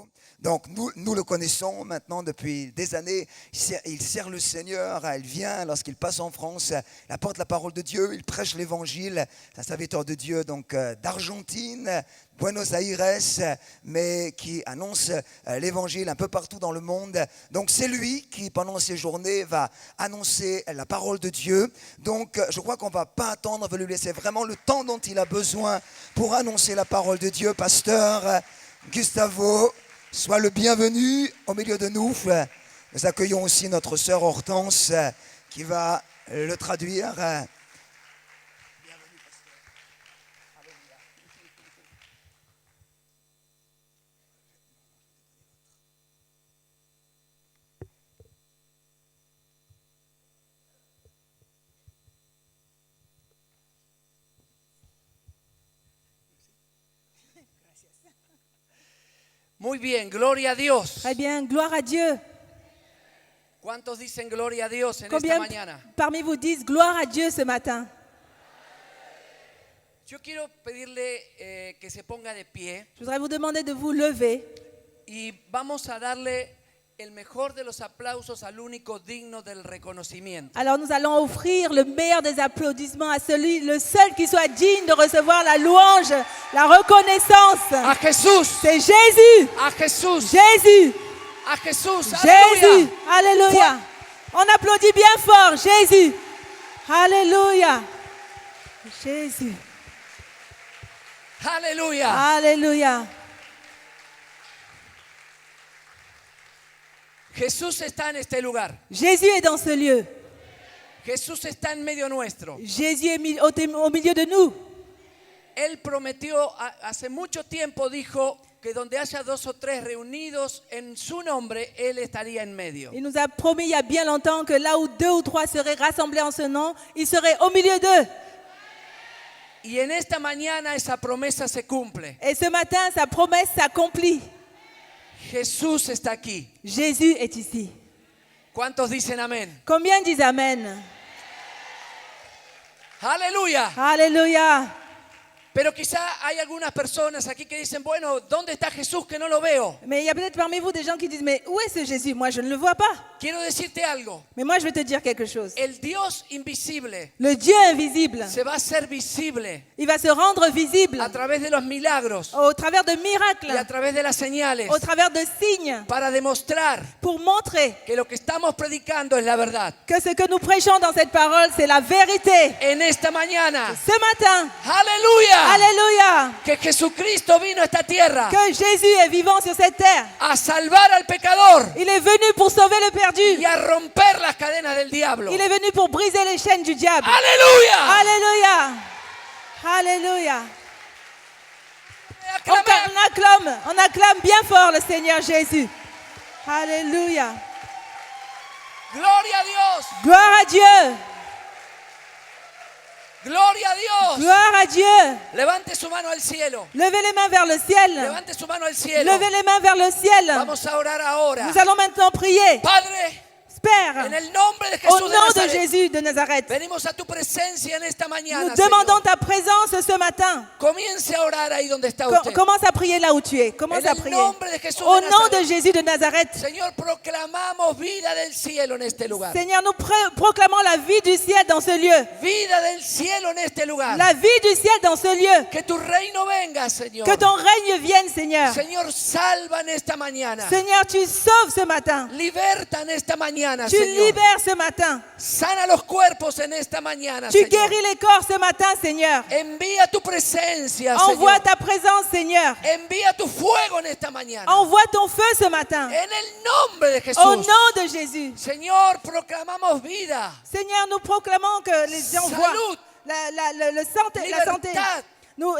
Gustavo. Donc nous le connaissons maintenant depuis des années. Il sert le Seigneur. Il vient lorsqu'il passe en France. Il apporte la parole de Dieu. Il prêche l'évangile. C'est un serviteur de Dieu donc d'Argentine, Buenos Aires, mais qui annonce l'évangile un peu partout dans le monde. Donc c'est lui qui pendant ces journées va annoncer la parole de Dieu. Donc je crois qu'on ne va pas attendre, on va lui laisser vraiment le temps dont il a besoin pour annoncer la parole de Dieu. Pasteur Gustavo, sois le bienvenu au milieu de nous. Nous accueillons aussi notre sœur Hortense qui va le traduire. Muy bien, gloria a Dios. Très bien, gloire à Dieu. ¿Cuántos dicen gloria a Dios en esta Combien mañana? parmi vous disent gloire à Dieu ce matin? Yo quiero pedirle que se ponga de pie Je voudrais vous demander de vous lever y vamos a darle el mejor de los aplausos al único digno del reconocimiento. Alors nous allons offrir le meilleur des applaudissements à celui, le seul qui soit digne de recevoir la louange, la reconnaissance. A Jesús, C'est Jésus, a Jesús, Jésus, a Jesús. Jésus. Aleluya. Alléluia. On applaudit bien fort, Jésus. Alléluia. Jésus. Aleluya. Alléluia. Jesús está en este lugar. Jésus est dans ce lieu. Jesús está en medio nuestro. Jésus est au milieu de nous. Él prometió hace mucho tiempo, dijo que donde haya 2 o 3 reunidos en su nombre, Él estaría en medio. Il nous a promis il y a bien longtemps que là où 2 ou 3 seraient rassemblés en ce nom, il serait au milieu d'eux. Y en esta mañana esa promesa se cumple. Et ce matin, sa promesse s'accomplit. Jesús está aquí. Jésus est ici. ¿Cuántos dicen amén? Combien disent Amen? Aleluya. Alléluia. Pero quizá hay algunas personas aquí que dicen, bueno, ¿dónde está Jesús que no lo veo? Mais il y a peut-être parmi vous des gens qui disent, mais où est ce Jésus? Moi, je ne le vois pas. Quiero decirte algo. Mais moi, je vais te dire quelque chose. El Dios invisible Le Dieu invisible, se va a hacer visible il va se rendre visible a través de los milagros au travers de y a miracles, través de las señales au travers de signes, para demostrar pour montrer que lo que estamos predicando es la verdad. que ce que nous prêchons dans cette parole, c'est la vérité. En esta mañana, Ce matin, aleluya, alléluia, que Jesucristo vino a esta tierra que Jésus est vivant sur cette terre. a salvar al pecador Il est venu pour sauver le perdu. y a romper las cadenas del diablo. Il est venu pour briser les chaînes du diable. Aleluya. Alléluia. Alléluia. Aclamé. On acclame bien fort le Seigneur Jésus. Alléluia. Gloria a Dios, Gloire à Dieu. gloria a Dios. Gloire à Dieu. Levante su mano al cielo. Levez les mains vers le ciel. Levante su mano al cielo. Levez les mains vers le ciel. Vamos a orar ahora. Nous allons maintenant prier. Padre, Père, en el nombre de au Jesús de nom de Nazaret, Jésus de Nazareth, venimos a tu presencia en esta mañana, nous demandons Señor. ta présence ce matin. Comience a orar ahí donde está usted. Commence à prier là où tu es. Commence En à el prier. nombre de Jesús Au de nom de Nazaret. Jésus de Nazareth. Señor, proclamamos vida del cielo en este lugar. Seigneur, nous proclamons la vie du ciel dans ce lieu. Vida del cielo en este lugar. La vie du ciel dans ce lieu. Que tu reino venga, Señor. Que ton règne vienne, Seigneur. Señor, salva en esta mañana. Seigneur, tu sauves ce matin. Liberta en esta mañana, Tu Señor. libères ce matin. Sana los cuerpos en esta mañana, Tu Señor. guéris les corps ce matin, Seigneur. Envía tu presencia, Envoie Señor. ta présence, Seigneur. Envía tu fuego en esta mañana. Envoie ton feu ce matin. En el nombre de Jesús. Au nom de Jésus. Señor, proclamamos vida, Seigneur, nous proclamons que les envois, Salud. la santé, libertad,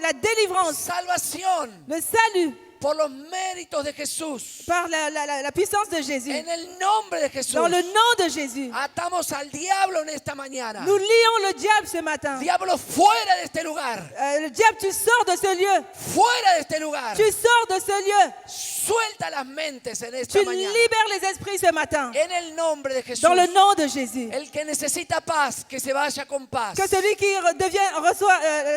la délivrance, salvación le salut por los méritos de Jesús. par la puissance de Jésus. En el nombre de Jesús. Dans le nom de Jésus. Atamos al diablo en esta mañana. Nous lions le diable ce matin. Diablo, fuera de este lugar. Le diable, tu sors de ce lieu. Fuera de este lugar. Tu sors de ce lieu. suelta las mentes en esta Tu mañana. libères les esprits ce matin. En el nombre de Jesús. Dans le nom de Jésus. El que necesita paz, que se vaya con paz. Que celui qui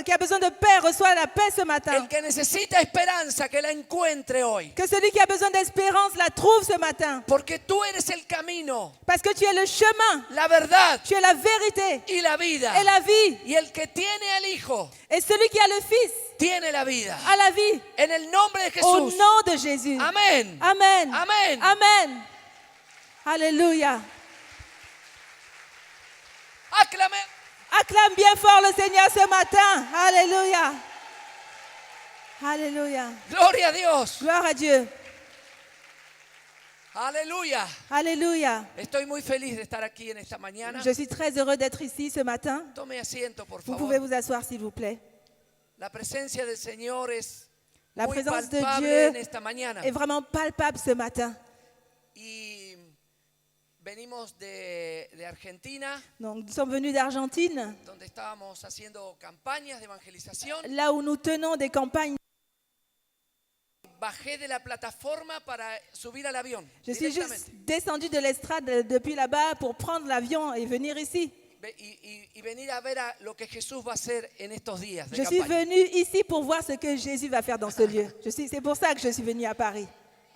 qui a besoin de paix reçoit la paix ce matin. El que necesita esperanza, que la encuentre hoy. Que celui qui a besoin d'espérance la trouve ce matin. Porque tú eres el camino, Parce que tu es le chemin, la verdad tu es la vérité y la vida. et la vie. Y el que tiene al Hijo, Et celui qui a le Fils tiene la vida. a la vie. En el nombre de Au Jesús. nom de Jésus. Amén. Amen. Amen. Amen. Alléluia. Aclame. Acclame bien fort le Seigneur ce matin. Alléluia. Alléluia. Gloria a Dios. Gloire à Dieu. Aleluya. Alléluia. Estoy muy feliz de estar aquí en esta mañana. Je suis très heureux d'être ici ce matin. Tome asiento, por Vous pouvez favor. vous asseoir s'il vous plaît. La presencia del Señor es La muy présence de palpable Dieu en esta mañana. est vraiment palpable ce matin. Y venimos de Argentina, Donc, nous sommes venus d'Argentine, donde estábamos haciendo campañas de evangelización. là où nous tenons des campagnes. Bajé de la plataforma para subir al avión. Je suis juste Directamente. descendue de l'estrade depuis là-bas pour prendre l'avion et venir ici. Y venir a ver lo que Jesús va a hacer en estos días de Je suis campaña. venue ici pour voir ce que Jésus va faire dans ce lieu. C'est pour ça que je suis venue à Paris.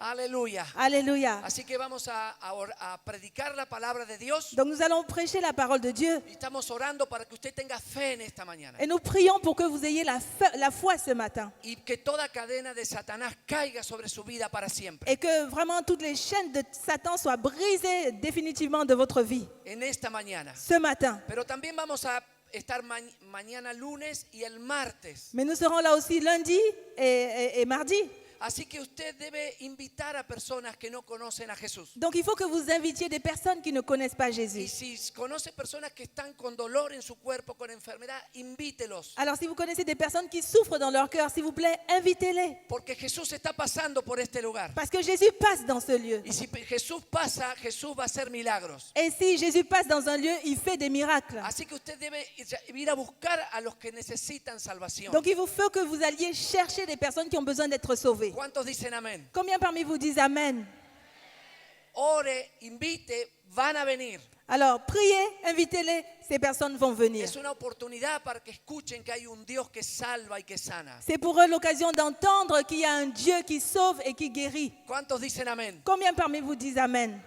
Aleluya. Alléluia. Así que vamos a predicar la palabra de Dios. Donc nous allons prêcher la parole de Dieu. Y estamos orando para que usted tenga fe en esta mañana. Et nous prions pour que vous ayez la foi ce matin. Y que toda cadena de Satanás caiga sobre su vida para siempre. Et que vraiment toutes les chaînes de Satan soient brisées définitivement de votre vie En esta mañana. ce matin. Pero también vamos a estar mañana lunes y el martes. Mais nous serons là aussi lundi et mardi. Así que usted debe invitar a personas que no conocen a Jesús. Donc il faut que vous invitiez des personnes qui ne connaissent pas Y Jésus. si conoce personas que están con dolor en su cuerpo, con enfermedad, invítelos. Alors si vous connaissez des personnes qui souffrent dans leur cœur, s'il vous plaît, invitez-les. Porque Jesús está pasando por este lugar. Parce que Jésus passe dans ce lieu. Y si Jesús pasa, Jesús va a hacer milagros. Et si Jésus passe dans un lieu, il fait des miracles. Así que usted debe ir a buscar a los que necesitan salvación. Donc il vous faut que vous alliez chercher des personnes qui ont besoin d'être sauvées. ¿Cuántos dicen amén? Combien parmi vous disent Amen? Ore, invite, van a venir. Alors priez, invitez-les, ces personnes vont venir. Es una oportunidad para que escuchen que hay un Dios que salva y que sana. C'est pour eux l'occasion d'entendre qu'il y a un Dieu qui sauve et qui guérit. ¿Cuántos dicen amén? Combien parmi vous disent Amen?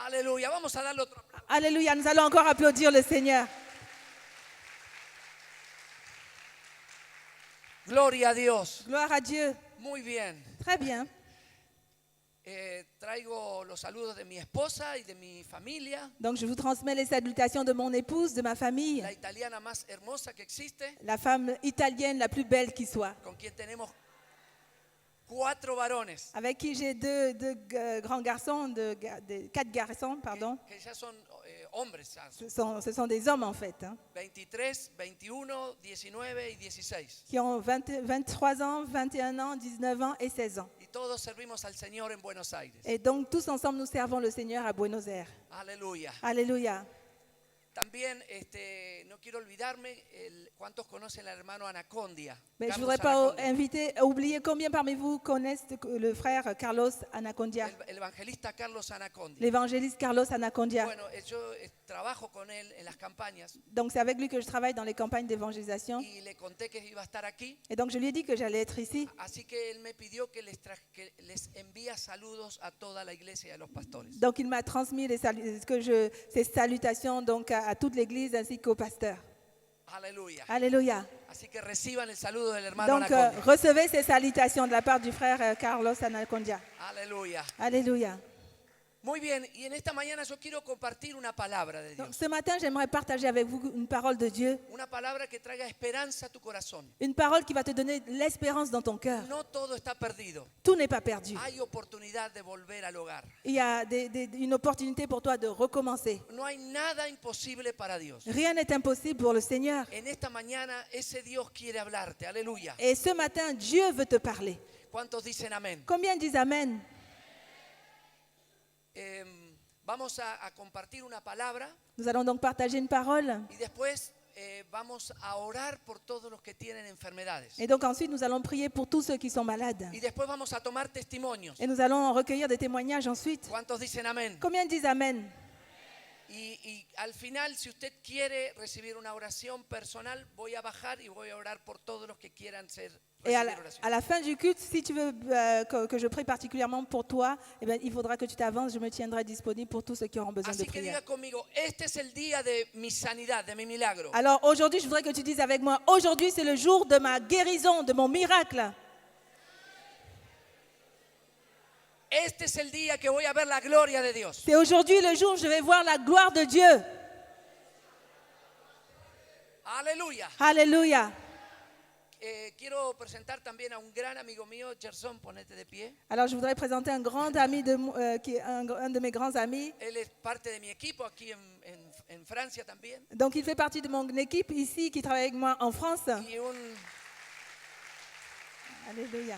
Aleluya. Vamos a darle otro. Alléluia, nous allons encore applaudir le Seigneur. Gloria a Dios. Gloire à Dieu. Muy bien. Très bien. Traigo los saludos de mi esposa y de mi familia, Donc je vous transmets les salutations de mon épouse, de ma famille, la italiana más hermosa que existe, la femme italienne la plus belle qui soit, con quien tenemos 4 varones avec qui j'ai deux grands garçons, quatre garçons, pardon. que ya son hombres, ya, Ce sont des hommes en fait, hein, 23, 21, 19 y 16. qui ont 23 ans, 21 ans, 19 ans et 16 ans. Y todos servimos al Señor en Buenos Aires. Et donc tous ensemble nous servons le Seigneur à Buenos Aires. Aleluya. Alléluia. También no quiero olvidarme, ¿cuántos conocen al hermano Anacondia? Mais je ne Carlos voudrais pas Anacondia. oublier combien parmi vous connaissent le frère Carlos Anacondia, El evangelista Carlos Anacondia. l'évangéliste Carlos Anacondia. Bueno, yo trabajo con él en las campañas Donc c'est avec lui que je travaille dans les campagnes d'évangélisation. y le conté que iba a estar aquí. Et donc je lui ai dit que j'allais être ici. Así que él me pidió que les envía saludos a toda la iglesia y a los pastores. Donc il m'a transmis ces salutations donc à toute l'église ainsi qu'au pasteur. Aleluya. Alléluia. Así que reciban el saludo del hermano Donc Anacondia. recevez ces salutations de la part du frère Carlos Anacondia. Aleluya. Alléluia. Muy bien, y en esta mañana yo quiero compartir una palabra de Donc Dios. ce matin, j'aimerais partager avec vous une parole de Dieu, Una palabra que traiga esperanza a tu corazón. une parole qui va te donner l'espérance dans ton cœur. No todo está perdido. Tout n'est pas perdu. Hay oportunidad de volver al hogar. Il y a une opportunité pour toi de recommencer. No hay nada imposible para Dios. Rien n'est impossible pour le Seigneur. En esta mañana ese Dios quiere hablarte. Aleluya. Et ce matin, Dieu veut te parler. ¿Cuántos dicen amén? Combien disent Amen? Vamos a compartir una palabra Nous allons donc partager une parole. y después vamos a orar por todos los que tienen enfermedades. Et donc ensuite, nous allons prier pour tous ceux qui sont malades. Y después vamos a tomar testimonios. Et nous allons recueillir des témoignages ensuite. ¿Cuántos dicen amén? Combien disent Amen? Y al final, si usted quiere recibir una oración personal, voy a bajar y voy a orar por todos los que quieran Et à recibir oración. la fin du culte, si tu veux que je prie particulièrement pour toi, eh bien, il faudra que tu t'avances. Je me tiendrai disponible pour tous ceux qui auront besoin de Así que prière. diga conmigo, este es el día de mi sanidad, de mi milagro. Alors aujourd'hui, je voudrais que tu dises avec moi, aujourd'hui c'est le jour de ma guérison, de mon miracle. Este es el día que voy a ver la gloria de Dios. C'est aujourd'hui le jour où je vais voir la gloire de Dieu. Aleluya. Alléluia. Quiero presentar también a un gran amigo mío, Gerson, ponete de pie. Alors je voudrais présenter un grand ami qui est un de mes grands amis. Él es parte de mi equipo aquí en Francia también. Donc il fait partie de mon équipe ici qui travaille avec moi en France. Alléluia.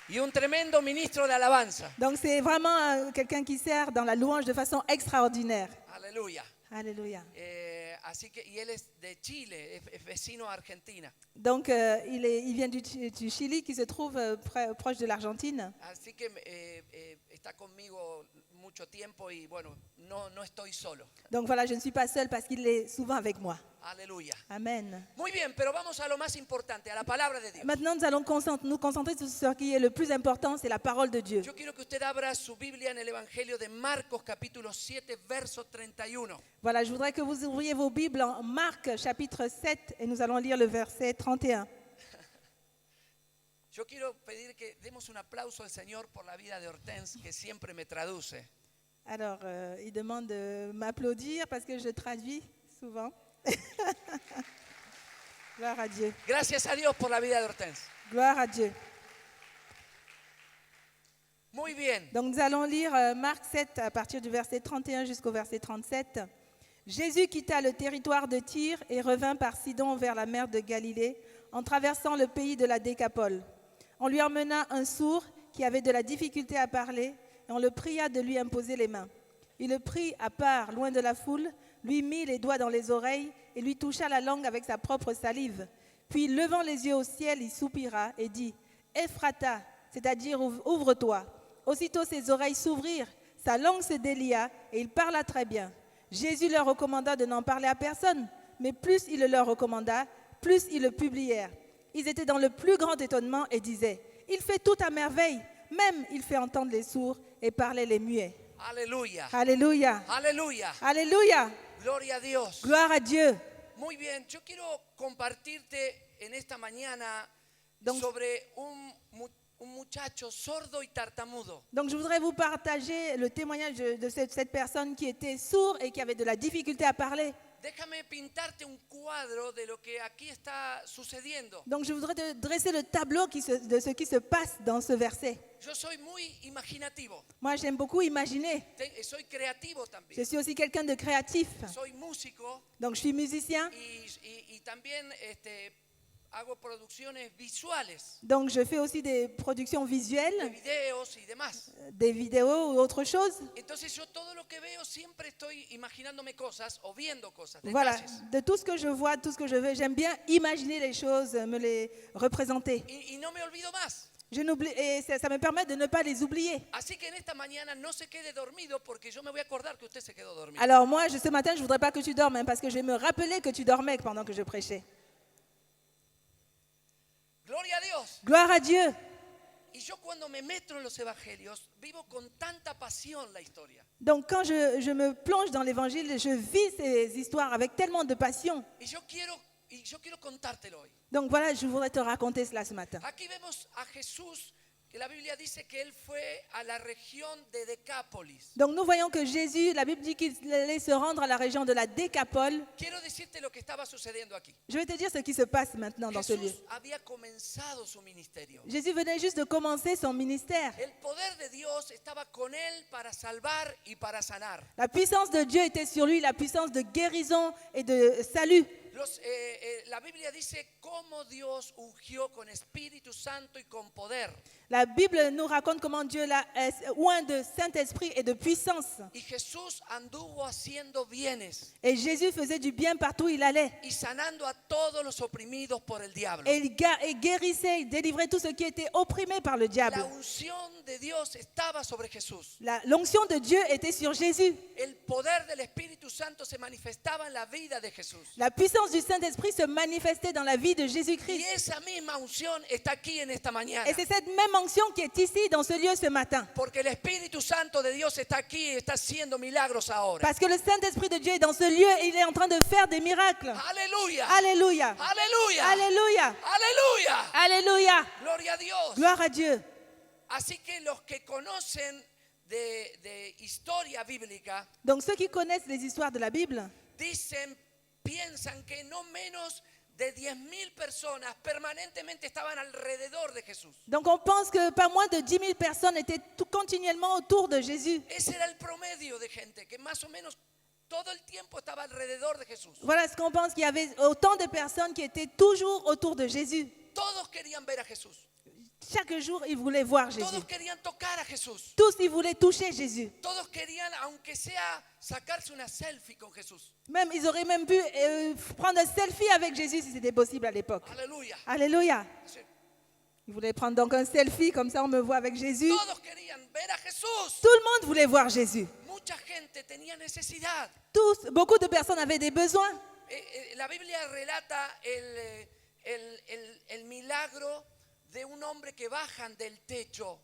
Y un tremendo ministro de alabanza. Donc c'est vraiment quelqu'un qui sert dans la louange de façon extraordinaire. Aleluya. Alléluia. Así que, y él es de Chile, es vecino a Argentina. Donc il vient du Chili qui se trouve proche de l'Argentine. Así que está conmigo mucho tiempo y bueno, no estoy solo. Donc voilà, je ne suis pas seule parce qu'il est souvent avec moi. Aleluya. Amen. Muy bien, pero vamos a lo más importante, a la palabra de Dios. Maintenant, nous allons nous concentrer sur ce qui est le plus important, c'est la parole de Dieu. Yo quiero que usted abra su Biblia en el Evangelio de Marcos capítulo 7, verso 31. Voilà, je voudrais que vous ouvriez vos Bibles en Marc chapitre 7 et nous allons lire le verset 31. Yo quiero pedir que demos un aplauso al Señor por la vida de Hortense, que siempre me traduce. Alors, il demande de m'applaudir parce que je traduis souvent. Gloire à Dieu. Gracias a Dios por la vida de Hortense. Gloire à Dieu. Muy bien. Donc nous allons lire Marc 7 à partir du verset 31 jusqu'au verset 37. Jésus quitta le territoire de Tyr et revint par Sidon vers la mer de Galilée en traversant le pays de la Décapole. On lui emmena un sourd qui avait de la difficulté à parler et on le pria de lui imposer les mains. Il le prit à part, loin de la foule, lui mit les doigts dans les oreilles et lui toucha la langue avec sa propre salive. Puis, levant les yeux au ciel, il soupira et dit « Ephrata », c'est-à-dire « ouvre-toi ». Aussitôt ses oreilles s'ouvrirent, sa langue se délia et il parla très bien. Jésus leur recommanda de n'en parler à personne, mais plus il le leur recommanda, plus ils le publièrent. Ils étaient dans le plus grand étonnement et disaient « Il fait tout à merveille, même il fait entendre les sourds et parler les muets. » Aleluya. Alléluia. Aleluya. Alléluia. Gloria a Dios. Gloire à Dieu. Muy bien, yo quiero compartirte en esta mañana Donc- sobre un muchacho sordo y tartamudo. Donc je voudrais vous partager le témoignage de cette personne qui était sourde et qui avait de la difficulté à parler. Déjame pintarte un cuadro de lo que aquí está sucediendo. Donc je voudrais te dresser le tableau de ce qui se passe dans ce verset. Yo soy muy imaginativo, Moi j'aime beaucoup imaginer. soy creativo Je también, suis aussi quelqu'un de créatif. soy músico Donc je suis musicien. y también hago producciones visuales, Donc je fais aussi des productions de visuelles, videos y demás. des vidéos ou autre chose. Entonces yo todo lo que veo siempre estoy imaginándome cosas o viendo cosas, Voilà, detalles. de tout ce que je vois, tout ce que je veux, j'aime bien imaginer les choses, me les représenter. Y no me olvido más. Je n'oublie, et ça me permet de ne pas les oublier. Así que en esta mañana no se quede dormido porque yo me voy a acordar que usted se quedó dormido. Alors moi, ce matin, je ne voudrais pas que tu dormes, hein, parce que je vais me rappeler que tu dormais pendant que je prêchais. Gloria a Dios. Gloire à Dieu. Y yo cuando me meto en los evangelios vivo con tanta pasión la historia. Donc quand je me plonge dans l'évangile, je vis ces histoires avec tellement de passion. Y yo quiero contártelo hoy. Donc voilà, je voudrais te raconter cela ce matin. Aquí vemos a Jesús, que la Biblia dice que él fue a la región de Decápolis. Donc nous voyons que Jésus, la Bible dit qu'il allait se rendre à la région de la Décapole. Quiero decirte lo que estaba sucediendo aquí. Je vais te dire ce qui se passe maintenant dans ce lieu. Jesús había comenzado su ministerio. Jésus venait juste de commencer son ministère. El poder de Dios estaba con él para salvar y para sanar. La puissance de Dieu était sur lui, la puissance de guérison et de salut. La Biblia dice cómo Dios ungió con Espíritu Santo y con poder. La Bible nous raconte comment Dieu l'a oint de Saint-Esprit et de puissance. Y Jesús anduvo haciendo bienes Et Jésus faisait du bien partout où il allait. y sanando a todos los oprimidos por el diablo. Et il guérissait, il délivrait tout ce qui était opprimé par le diable. La unción de Dios estaba sobre Jesús. L'onction de Dieu était sur Jésus. El poder del Espíritu Santo se manifestaba en la vida de Jesús. La puissance du Saint-Esprit se manifestait dans la vie de Y Jésus-Christ. esa misma unción está aquí en esta mañana. Et c'est cette même onction qui est ici, dans ce lieu, ce matin. Porque el Espíritu Santo de Dios está aquí y está haciendo milagros ahora. Parce que le Saint-Esprit de Dieu est dans ce lieu et il est en train de faire des miracles. Aleluya. Alléluia. Aleluya. Alléluia. Aleluya. Alléluia. Gloria a Dios. Gloire à Dieu. Así que los que conocen de historia bíblica Donc ceux qui connaissent les histoires de la Bible piensan que no menos de 10.000 personas permanentemente estaban alrededor de Jesús. Donc on pense que pas moins de 10 000 personnes étaient continuellement autour de Jésus. Ese era el promedio de gente que más o menos todo el tiempo estaba alrededor de Jesús. Voilà ce qu'on pense, qu'il y avait autant de personnes qui étaient toujours autour de Jésus. Todos querían ver a Jesús. Chaque jour, ils voulaient voir Jésus. Todos querían tocar a Jesús. Tous, ils voulaient toucher Jésus. Todos querían, aunque sea, sacarse una selfie con Jesús. Même, ils auraient même pu prendre un selfie avec Jésus si c'était possible à l'époque. Aleluya. Alléluia. Ils voulaient prendre donc un selfie, comme ça on me voit avec Jésus. Todos querían ver a Jesús. Tout le monde voulait voir Jésus. Mucha gente tenía necesidad. Tous, beaucoup de personnes avaient des besoins. La Biblia relata el milagro de un hombre que bajan del techo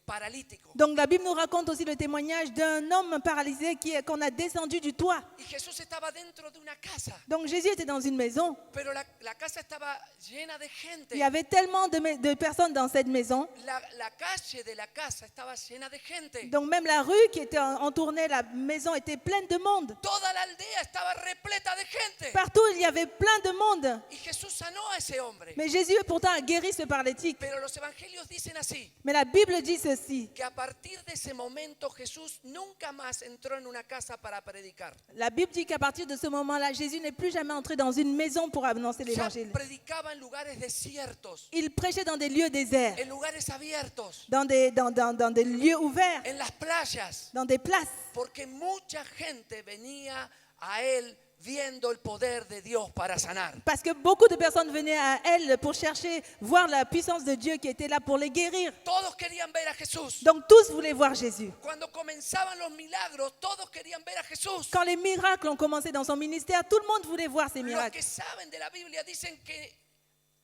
paralítico. Donc la Bible nous raconte aussi le témoignage d'un homme paralysé qu'on a descendu du toit. Y Jesús estaba dentro de una casa, Donc Jésus était dans une maison. pero la casa estaba llena de gente. Il y avait tellement de personnes dans cette maison. La calle de la casa estaba llena de gente. Donc même la rue qui était entourée la maison était pleine de monde. Toda la aldea estaba repleta de gente. Partout il y avait plein de monde. Y Jesús sanó a ese hombre. Mais Jésus pourtant a guéri ce paralytique. Pero los evangelios dicen así, Mais la Bible dit ceci. que a partir de ese momento Jesús nunca más entró en una casa para predicar. La Bible dit qu'à partir de ce moment-là, Jésus n'est plus jamais entré dans une maison pour annoncer Ya l'évangile. predicaba en lugares desiertos, Il prêchait dans des lieux déserts, en lugares abiertos, dans des lieux ouverts, en las playas, dans des places. porque mucha gente venía a él viendo el poder de Dios para sanar. Parce que beaucoup de personnes venaient à elle pour chercher, voir la puissance de Dieu qui était là pour les guérir. Todos querían ver a Jesús. Donc tous voulaient voir Jésus. Cuando comenzaban los milagros, todos querían ver a Jesús. Quand les miracles ont commencé dans son ministère, tout le monde voulait voir ces Los miracles. que saben de la Biblia dicen que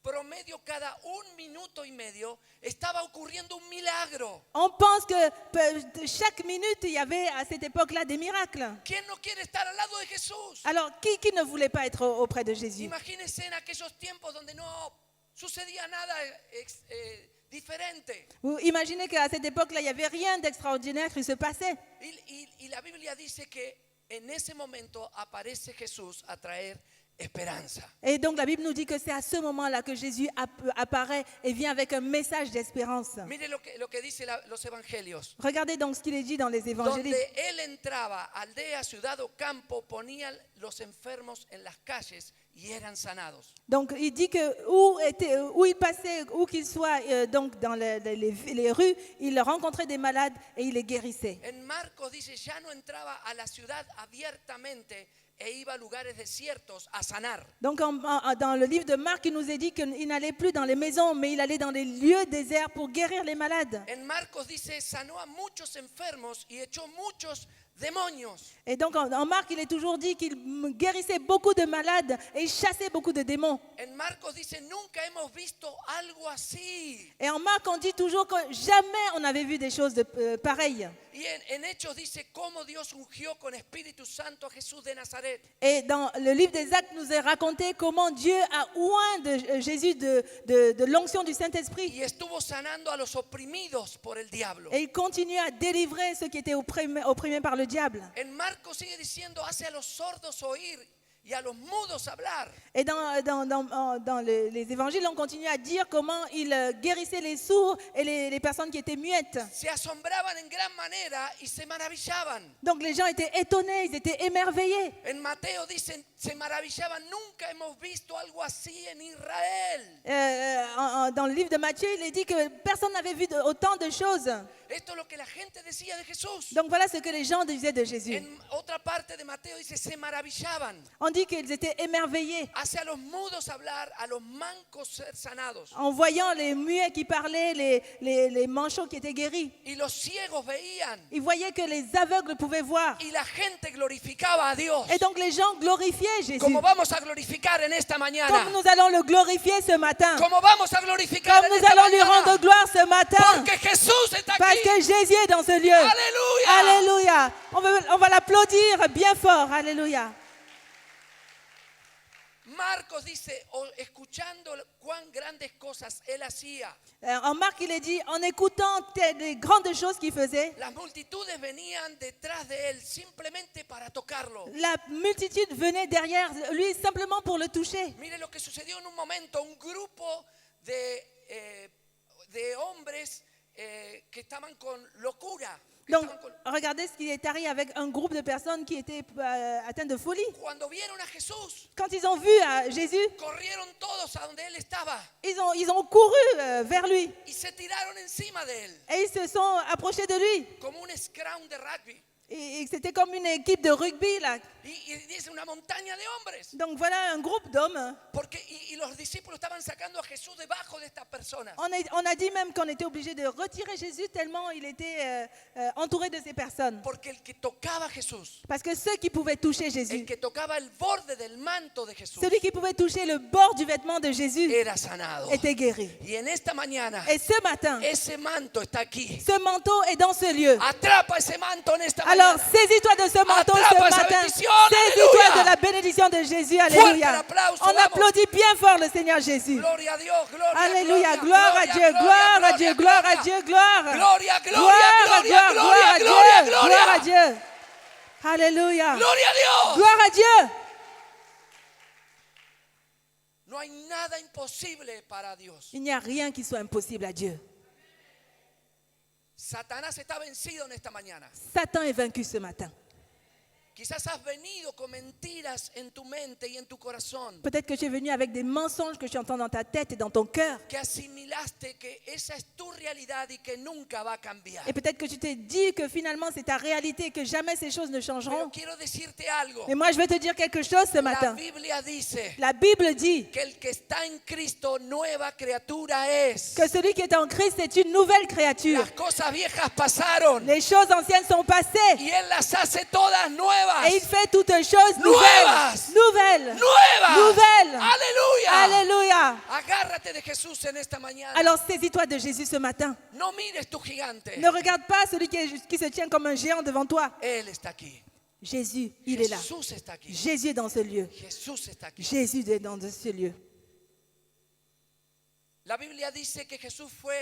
promedio cada 1 minuto y medio estaba ocurriendo un milagro. On pense que chaque minute, il y avait à cette époque-là des miracles. ¿Quién no quiere estar al lado de Jesús? Alors, qui ne voulait pas être auprès de Jésus? Imagínense en aquellos tiempos donde no sucedía nada diferente. Vous imaginez qu'à cette époque-là, il n'y avait rien d'extraordinaire qui se passait. Y la Biblia dice que en ese momento aparece Jesús a traer esperanza. Et donc la Bible nous dit que c'est à ce moment-là que Jésus apparaît et vient avec un message d'espérance. Mire lo que dice los evangelios. Regardez donc ce qu'il est dit dans les évangiles. Donde él entraba, aldea, ciudad o campo, ponía los enfermos en las calles y eran sanados. Donc il dit que où il passait, où qu'il soit, donc dans les rues, il rencontrait des malades et il les guérissait. En Marcos dice, ya no entraba a la ciudad abiertamente e iba a lugares desiertos a sanar. Donc dans le livre de Marc, il nous est dit qu'il n'allait plus dans les maisons, mais il allait dans les lieux déserts pour guérir les malades. En Marcos dice, sanó a muchos enfermos y echó muchos demonios. Et donc en Marc, il est toujours dit qu'il guérissait beaucoup de malades et il chassait beaucoup de démons. En Marcos dice, nunca hemos visto algo así. Et en Marc, on dit toujours que jamais on avait vu des choses pareilles. Y en Hechos dice cómo Dios ungió con Espíritu Santo a Jesús de Nazaret. Et dans le livre des Actes, nous est raconté comment Dieu a oint de Jésus de l'onction du Saint-Esprit. Y estuvo sanando a los oprimidos por el diablo. Et il continue à délivrer ceux qui étaient opprimés par le diable. En Marcos sigue diciendo, hace a los sordos oír y a los mudos hablar. Et dans les évangiles, on continue à dire comment il guérissait les sourds et les personnes qui étaient muettes. Se asombraban en gran manera y se maravillaban. Donc les gens étaient étonnés, ils étaient émerveillés. En Mateo dicen, se maravillaban, nunca hemos visto algo así en Israel. Dans le livre de Matthieu, il est dit que personne n'avait vu autant de choses. Esto es lo que la gente decía de Jesús. Donc voilà ce que les gens disaient de Jésus. En otra parte de Mateo dice, se maravillaban. On dit qu'ils étaient émerveillés Hace a los mudos hablar, a los mancos ser sanados. en voyant les muets qui parlaient, les manchots qui étaient guéris. Y los ciegos veían. Ils voyaient que les aveugles pouvaient voir. Y la gente glorificaba a Dios. Et donc les gens glorifiaient Jésus. Como vamos a glorificar en esta mañana. Comme nous allons le glorifier ce matin. Como vamos a glorificar Comme en nous esta allons lui mañana. rendre gloire ce matin. Porque Jesús está Parce aquí. que Jésus est dans ce lieu. Alléluia. Alléluia. On va l'applaudir bien fort. Alléluia. Marcos dice, escuchando cuán grandes cosas él hacía, En Marc, il est dit, en écoutant les grandes choses qu'il faisait, las multitudes venían detrás de él simplemente para tocarlo. la multitude venait derrière lui simplement pour le toucher. Mire lo que sucedió en un momento, un grupo de hombres que estaban con locura. Donc, regardez ce qui est arrivé avec un groupe de personnes qui étaient atteintes de folie. Cuando vieron a Jesús, Quand ils ont vu Jésus, corrieron todos a donde él estaba ils ont couru vers lui y se tiraron encima de él, et ils se sont approchés de lui. como un scrum de rugby. Et c'était comme une équipe de rugby là. Y dice una montaña de hombres. Donc voilà un groupe d'hommes. Y los discípulos estaban sacando a Jesús debajo de estas personas. On a dit même qu'on était obligé de retirer Jésus tellement il était entouré de ces personnes. Porque el que tocaba a Jesús, Parce que ceux qui pouvaient toucher el Jésus, que tocaba el borde del manto de Jesús, celui qui pouvait toucher le bord du vêtement de Jésus era sanado. était guéri. Y en esta mañana, Et ce matin, ese manto está aquí. ce manteau est dans ce lieu. Atrapa ese manto en esta Alors mañana. saisis-toi de ce manteau Atrapa ce esa matin. bendición, Saisis-toi aleluya. de la bénédiction de Jésus. Fuerte Alléluia. el aplauso, On vamos. applaudit bien fort le Seigneur Jésus. Gloria a Dios, gloria, Alléluia. gloria, Gloire à gloria, Dieu. gloria, Gloire à gloria, Dieu. Gloire à gloria. Dieu. Gloire. Gloria, gloria, Gloire à gloria, Dieu. gloria, Gloire à gloria, Dieu. Gloire à gloria. Dieu. Alléluia. Gloria a Dios. Gloire à Dieu. No hay nada imposible para Dios. Il n'y a rien qui soit impossible à Dieu. Satanás está vencido en esta mañana. Satan est vaincu ce matin. Quizás has venido con mentiras en tu mente y en tu corazón, Peut-être que tu es venu avec des mensonges que tu entends dans ta tête et dans ton cœur. que asimilaste que esa es tu realidad y que nunca va a cambiar. Et peut-être que tu t'es dit que finalement c'est ta réalité et que jamais ces choses ne Pero changeront. quiero decirte algo. Et moi je vais te dire quelque chose ce La matin. Biblia dice La Bible dit que el que está en Cristo nueva criatura es. que celui qui est en Christ est une nouvelle créature. Las cosas viejas pasaron Les choses anciennes sont passées y Él las hace todas nuevas. et il fait toutes choses Nuevas. nouvelles. Nuevas. Nouvelles. Aleluya. Alléluia. Agárrate de Jesús en esta mañana. Alors saisis-toi de Jésus ce matin. No mires tu gigante. Ne regarde pas celui qui se tient comme un géant devant toi. Él está aquí. Jésus, il est là. Jesús está aquí. Jésus est dans ce lieu. Jesús está aquí. Jésus est dans ce lieu. La Biblia dice que Jesús fue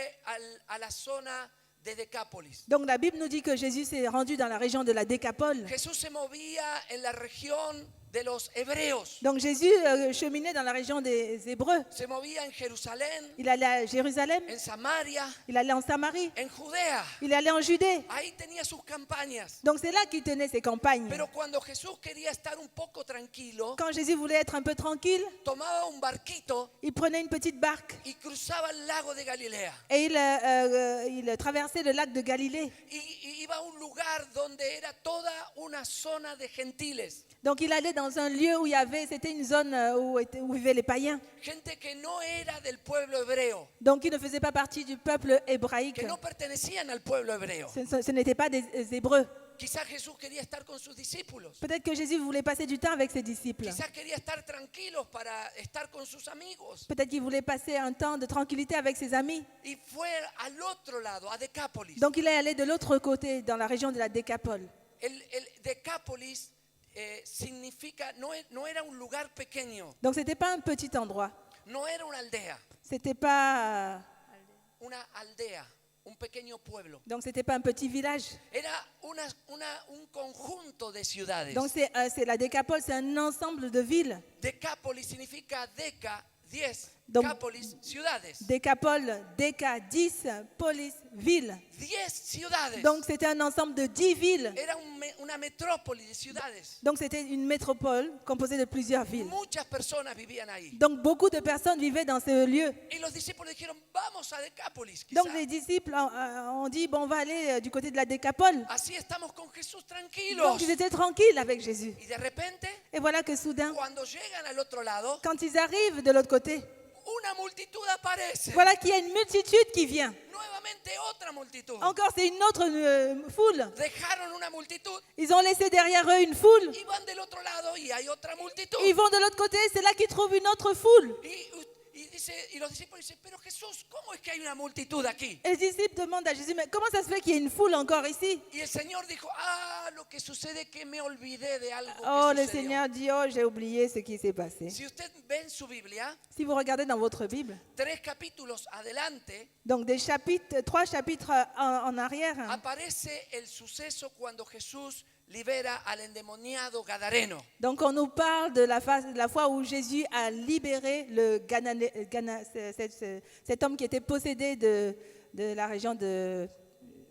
a la zona de Decápolis. Donc la Bible nous dit que Jésus s'est rendu dans la région de la Décapole. Jesús se movía en la región de los hebreos. Donc Jésus cheminait dans la région des Hébreux. Se movía en Jerusalén, Il allait à Jérusalem, en Samaria, il allait en Samarie, en Judea. il allait en Judée. Ahí tenía sus campañas. Donc c'est là qu'il tenait ses campagnes. Pero cuando Jesús quería estar un poco tranquilo, Quand Jésus voulait être un peu tranquille, tomaba un barquito il prenait une petite barque y cruzaba el lago de Galilea. et il traversait le lac de Galilée. Y iba a un lugar donde era toda una zona de gentiles. Donc il allait dans un lieu où c'était une zone où vivaient les païens. Gente que no era del pueblo hebreo, Donc ils ne faisaient pas partie du peuple hébraïque. que no pertenecían al pueblo hebreo. Ce n'étaient pas des Hébreux. Quizás Jesús quería estar con sus discípulos. Peut-être que Jésus voulait passer du temps avec ses disciples. Quizás quería estar tranquilos para estar con sus amigos. Peut-être qu'il voulait passer un temps de tranquillité avec ses amis. Y fue al otro lado, a Decápolis. Donc il est allé de l'autre côté, dans la région de la Décapole. El Decápolis significa, no era un lugar pequeño, Donc ce n'était pas un petit endroit. no era una aldea, C'était pas... una aldea, un pequeño pueblo. Donc, ce n'était pas un petit village. Era un conjunto de ciudades. Donc, c'est la Décapole, c'est un ensemble de villes. Decapolis significa deca, 10. Donc- Capolis, ciudades. Décapole, Déca, 10, polis, ville. 10 ciudades. Donc, c'était un ensemble de 10 villes. Era una metrópoli de ciudades. Donc, c'était une métropole composée de plusieurs villes. Muchas personas vivían ahí. Donc, beaucoup de personnes vivaient dans ce lieu. Y los discípulos dijeron, vamos a Decápolis. Donc, quizá. les disciples ont dit, bon, on va aller du côté de la Décapole. Así estamos con Jesús Donc, tranquilos. ils étaient tranquilles avec Jésus. Y de repente, Et voilà que soudain, cuando llegan al otro lado, quand ils arrivent de l'autre côté, una multitud aparece. voilà qu'il y a une multitude qui vient. Nuevamente otra multitud. Encore, c'est une autre foule. Dejaron una multitud Ils ont laissé derrière eux une foule. y van del otro lado y hay otra multitud. Ils vont de l'autre côté, c'est là qu'ils trouvent une autre foule. Y los discípulos dicen, pero Jesús, ¿cómo es que hay una multitud aquí? Et les disciples demandent à Jésus, mais comment ça se fait qu'il y ait une foule encore ici? Y el Señor dijo, lo que sucede es que me olvidé de algo Oh, que le sucedió. Seigneur dit, oh, j'ai oublié ce qui s'est passé. Si usted ve en su Biblia, Si vous regardez dans votre Bible, 3 capítulos adelante, donc 3 chapitres en arrière, aparece el suceso cuando Jesús libera al endemoniado gadareno. donc on nous parle de la fois où Jésus a libéré cet homme qui était possédé de la région de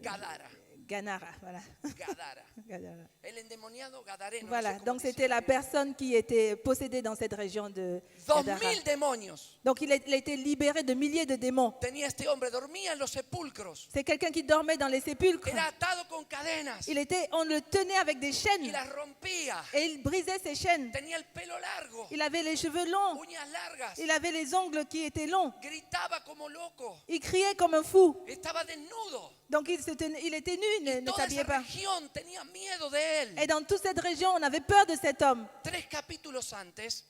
Gadara. Ganara. Voilà. Gadara. Gadara. El endemoniado gadareno. Voilà, no sé cómo donc dice. c'était la personne qui était possédée dans cette région de Gadara. 2000 demonios. Donc il a été libéré de milliers de démons. Tenía este hombre, dormía en los sepulcros. C'est quelqu'un qui dormait dans les sépulcres. Era atado con cadenas On le tenait avec des y chaînes las rompía. et il brisait ses chaînes. Tenía el pelo largo, Il avait les cheveux longs, uñas largas. il avait les ongles qui étaient longs. Gritaba como loco. Il criait comme un fou. Estaba desnudo. Donc il était nu, il ne Toda s'habillait esa pas. región tenía miedo de él. Et dans toute cette région, on avait peur de cet homme. 3 capítulos antes,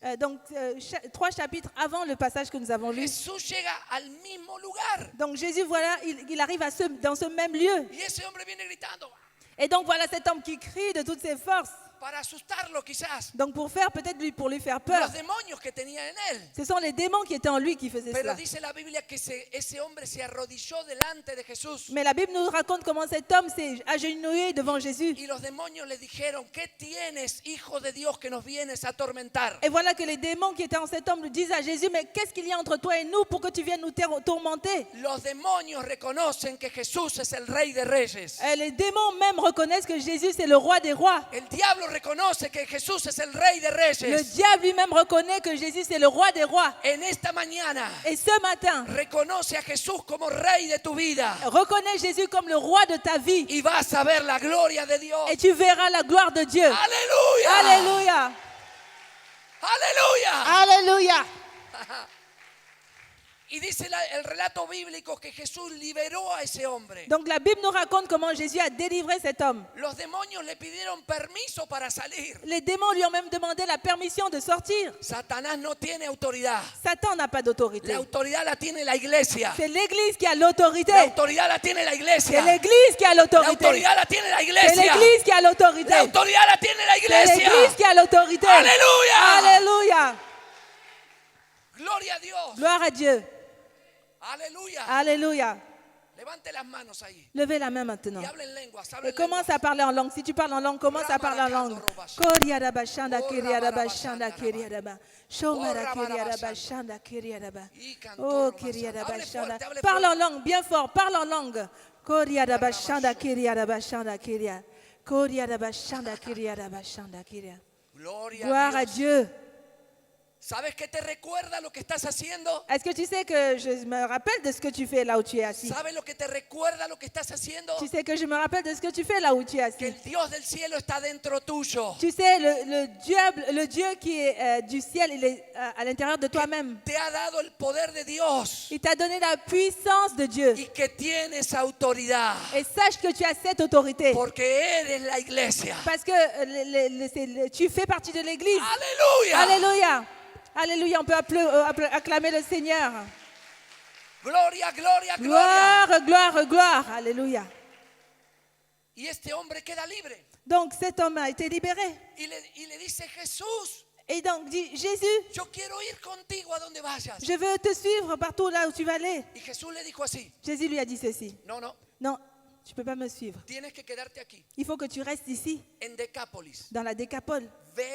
3 chapitres avant le passage que nous avons lu. Jesús llega al mismo lugar. Donc Jésus, voilà, il arrive dans ce même lieu. Y ese hombre viene gritando Et donc voilà cet homme qui crie de toutes ses forces. para asustarlo quizás. Donc pour lui faire peur. Los demonios que tenía en él. Ce sont les démons qui étaient en lui qui faisaient Pero cela. dice la Biblia que ese hombre se arrodilló delante de Jesús. Mais la Bible nous raconte comment cet homme s'est agenouillé devant Jésus. Y los demonios le dijeron, ¿qué tienes, hijo de Dios, que nos vienes a atormentar? Et voilà que les démons qui étaient en cet homme lui disent à Jésus, mais qu'est-ce qu'il y a entre toi et nous pour que tu viennes nous tourmenter? Los demonios reconocen que Jesús es el rey de reyes. Et les démons même reconnaissent que Jésus c'est le roi des rois. El diablo reconoce que Jesús es el rey de Le reyes. diable lui-même reconnaît que Jésus c'est le roi des rois. En esta mañana Et ce matin, reconoce a Jesús como rey de tu vida reconnais Jésus comme le roi de ta vie. y vas a ver la gloria de Dios. Et tu verras la gloire de Dieu. ¡Aleluya! Alléluia. ¡Aleluya! Alléluia. Y dice el relato bíblico que Jesús liberó a ese hombre. Donc la Bible nous raconte comment Jésus a délivré cet homme. Los demonios le pidieron permiso para salir. Les démons lui ont même demandé la permission de sortir. Satanás no tiene autoridad. Satan n'a pas d'autorité. La autoridad la tiene la iglesia. C'est l'Église qui a l'autorité. La autoridad la tiene la C'est iglesia. l'Église qui a La l'autorité. autoridad la tiene la C'est iglesia. l'Église qui a l'autorité. La autoridad la tiene la C'est l'Église iglesia. qui a l'autorité. Alléluia. Alléluia. Gloria a Dios. Gloire à Dieu. Aleluya. Alléluia. Levante las manos ahí. Levez la main maintenant. Y habla en lenguas. Habla Et en commence lenguas. à parler en langue. Si tu parles en langue, commence à parler en langue. Koriarabashanda, kiriarabashanda, kiriaraba. Shomara, kiriarabashanda, kiriaraba. Oh, kiriarabashanda. Parle en langue, bien fort. Parle en langue. Koriarabashanda, kiriarabashanda, kiria. Koriarabashanda, kiriarabashanda, kiria. Gloria Gloire a à Dios. Dieu. ¿Sabes qué te recuerda lo que estás haciendo? Est-ce que tu sais que je me rappelle de ce que tu fais là où tu es assis? ¿Sabes lo que te recuerda lo que estás haciendo? Tu sais que je me rappelle de ce que tu fais là où tu es Que assis. el Dios del cielo está dentro tuyo. Tu sais, le Dieu qui est du ciel, il est à l'intérieur de toi-même. Te ha dado el poder de Dios Il t'a donné la puissance de Dieu. y que tienes autoridad. Et sache que tu as cette autorité. Porque eres la iglesia. Parce que tu fais partie de l'Église. Aleluya. Alléluia. Alléluia. On peut acclamer le Seigneur. Gloria, gloria, gloria. Gloire, gloire, gloire. Alléluia. Y este hombre queda libre. Donc cet homme a été libéré. Y le dice Jesús, Et donc dit, Jésus, yo quiero ir contigo a donde vayas. je veux te suivre partout là où tu vas aller. Y Jesús le dijo así, Jésus lui a dit ceci. no, no, Non, tu ne peux pas me suivre. tienes que quedarte aquí, Il faut que tu restes ici, en Decápolis. dans la Décapole. Ve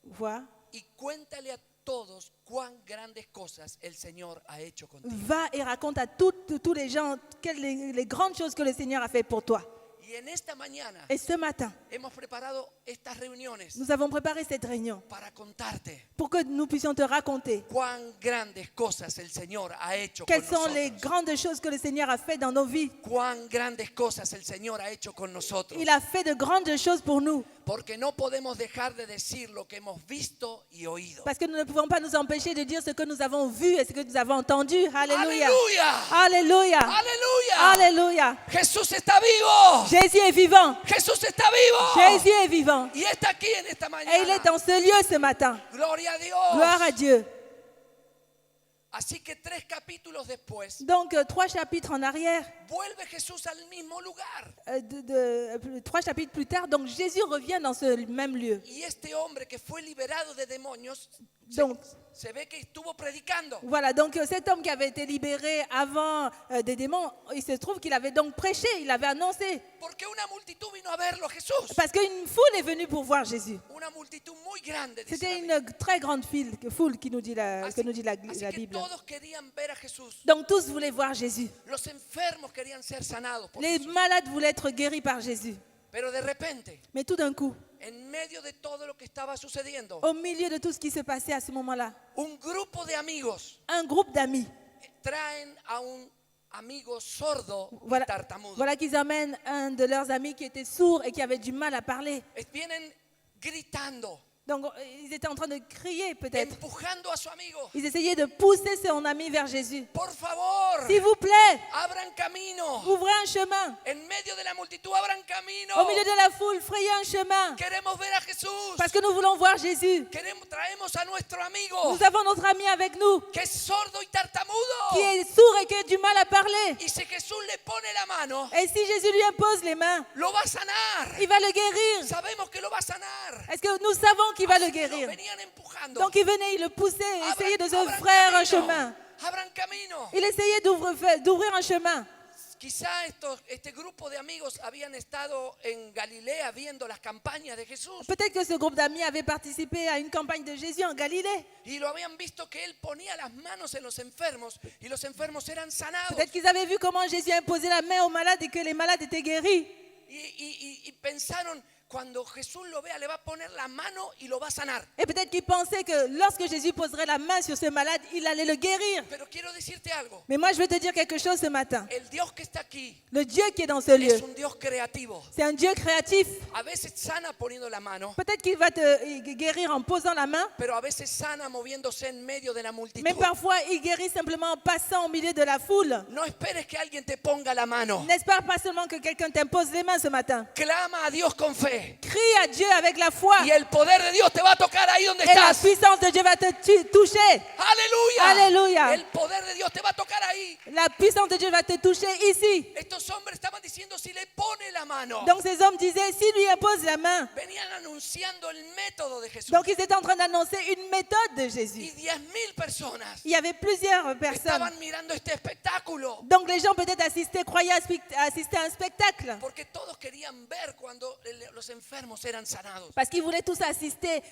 Vois, y cuéntale a todos cuán grandes cosas el Señor ha hecho contigo. va et raconte à tous les gens quelles les grandes choses que le Seigneur a fait pour toi. Y en esta mañana Et ce matin, hemos preparado estas reuniones nous avons préparé cette réunion para contarte pour que nous puissions te raconter cuán grandes cosas el Señor ha hecho quelles con sont les nosotros. grandes choses que le Seigneur a fait dans nos vies. Cuán grandes cosas el Señor ha hecho con nosotros. Il a fait de grandes choses pour nous. Porque no podemos dejar de decir lo que hemos visto y oído. Parce que nous ne pouvons pas nous empêcher de dire ce que nous avons vu et ce que nous avons entendu. Alléluia. Alléluia. Alléluia. Aleluya. Alléluia. Jesús está vivo. Jésus est vivant. Jesús está vivo. Jésus est vivant. Y está aquí en esta Et il est mañana. dans ce lieu ce matin. Gloria a Gloire à Dios. Dieu. Así que 3 capítulos después, Donc, 3 chapitres en arrière, vuelve Jesús al mismo lugar. 3 chapitres plus tard, donc Jésus revient dans ce même lieu. Y este hombre que fue liberado de demonios, Donc, se ve que estuvo predicando. voilà, donc cet homme qui avait été libéré avant des démons, il se trouve qu'il avait donc prêché, il avait annoncé. Porque una multitud vino a verlo a Jesús. Parce qu'une foule est venue pour voir Jésus. Una multitud muy grande, dice C'était la Biblia. une très grande foule qui nous dit Así, que nous dit la así que Bible. todos querían ver a Jesús. Donc tous voulaient voir Jésus. Los enfermos querían ser sanados por Les Jesús. malades voulaient être guéris par Jésus. Pero de repente, Mais tout d'un coup, en medio de todo lo que estaba sucediendo, au milieu de tout ce qui se passait à ce moment-là, un grupo de amigos un groupe d'amis, traen a un amigo sordo y voilà, tartamudo. voilà qu'ils amènent un de leurs amis qui était sourd et qui avait du mal à parler. Vienen gritando, Donc ils étaient en train de crier peut-être. empujando a su amigo. Ils essayaient de pousser son ami vers Jésus. Por favor, S'il vous plaît, abran camino. ouvrez un chemin. En medio de la multitud, abran camino. Au milieu de la foule, frayez un chemin. Queremos ver a Jesús. Parce que nous voulons voir Jésus. Traemos a nuestro amigo Nous avons notre ami avec nous que es sordo y tartamudo. qui est sourd et qui a du mal à parler. Y si Jesús le pone la mano, Et si Jésus lui impose les mains, lo va a sanar. il va le guérir. Sabemos que lo va a sanar. Est-ce que nous savons qu'il va le Lo guérir? venían empujando. Donc il venait, il le poussait, il essayait de se Abran frayer un camino. chemin. Abran camino. Il essayait d'ouvrir un chemin. Quizá este grupo de amigos habían estado en Galilea viendo las campañas de Jesús Peut-être que ce groupe d'amis avait participé à une campagne de Jésus en Galilée. y lo habían visto que él ponía las manos en los enfermos y los enfermos eran sanados. Peut-être qu'ils avaient vu comment Jésus imposait la main aux malades et que les malades étaient guéris. Y pensaron, cuando Jesús lo vea, le va a poner la mano y lo va a sanar. Et peut-être qu'ils pensaient que lorsque Jésus poserait la main sur ce malade, il allait le guérir. Pero quiero decirte algo. Mais moi, je veux te dire quelque chose ce matin. El Dios que está aquí Le Dieu qui est dans ce lieu, es un Dios creativo. c'est un Dieu créatif. A veces sana poniendo la mano, Peut-être qu'il va te guérir en posant la main, pero a veces sana moviéndose en medio de la multitud. mais parfois il guérit simplement en passant au milieu de la foule. No esperes que alguien te ponga la mano. N'espère pas seulement que quelqu'un t'impose les mains ce matin. Clama a Dios con fe. Crie à Dieu avec la foi Y el poder de Dios te va a tocar ahí donde et la estás. puissance de Dieu va te toucher. Aleluya. Aleluya. El poder de Dios te va a tocar ahí. La puissance de Dieu va te toucher ici. Estos hombres estaban diciendo si le pone la mano. Donc ces hommes disaient, s'il lui impose la main. Venían anunciando el método de Jesús. Donc ils étaient en train d'annoncer une méthode de Y Jésus. 10,000 personas Il y avait plusieurs personnes. estaban mirando este espectáculo. Donc les gens peut-être croyaient assister à un spectacle. Porque todos querían ver cuando los enfermos eran sanados. Parce qu'ils voulaient tous assister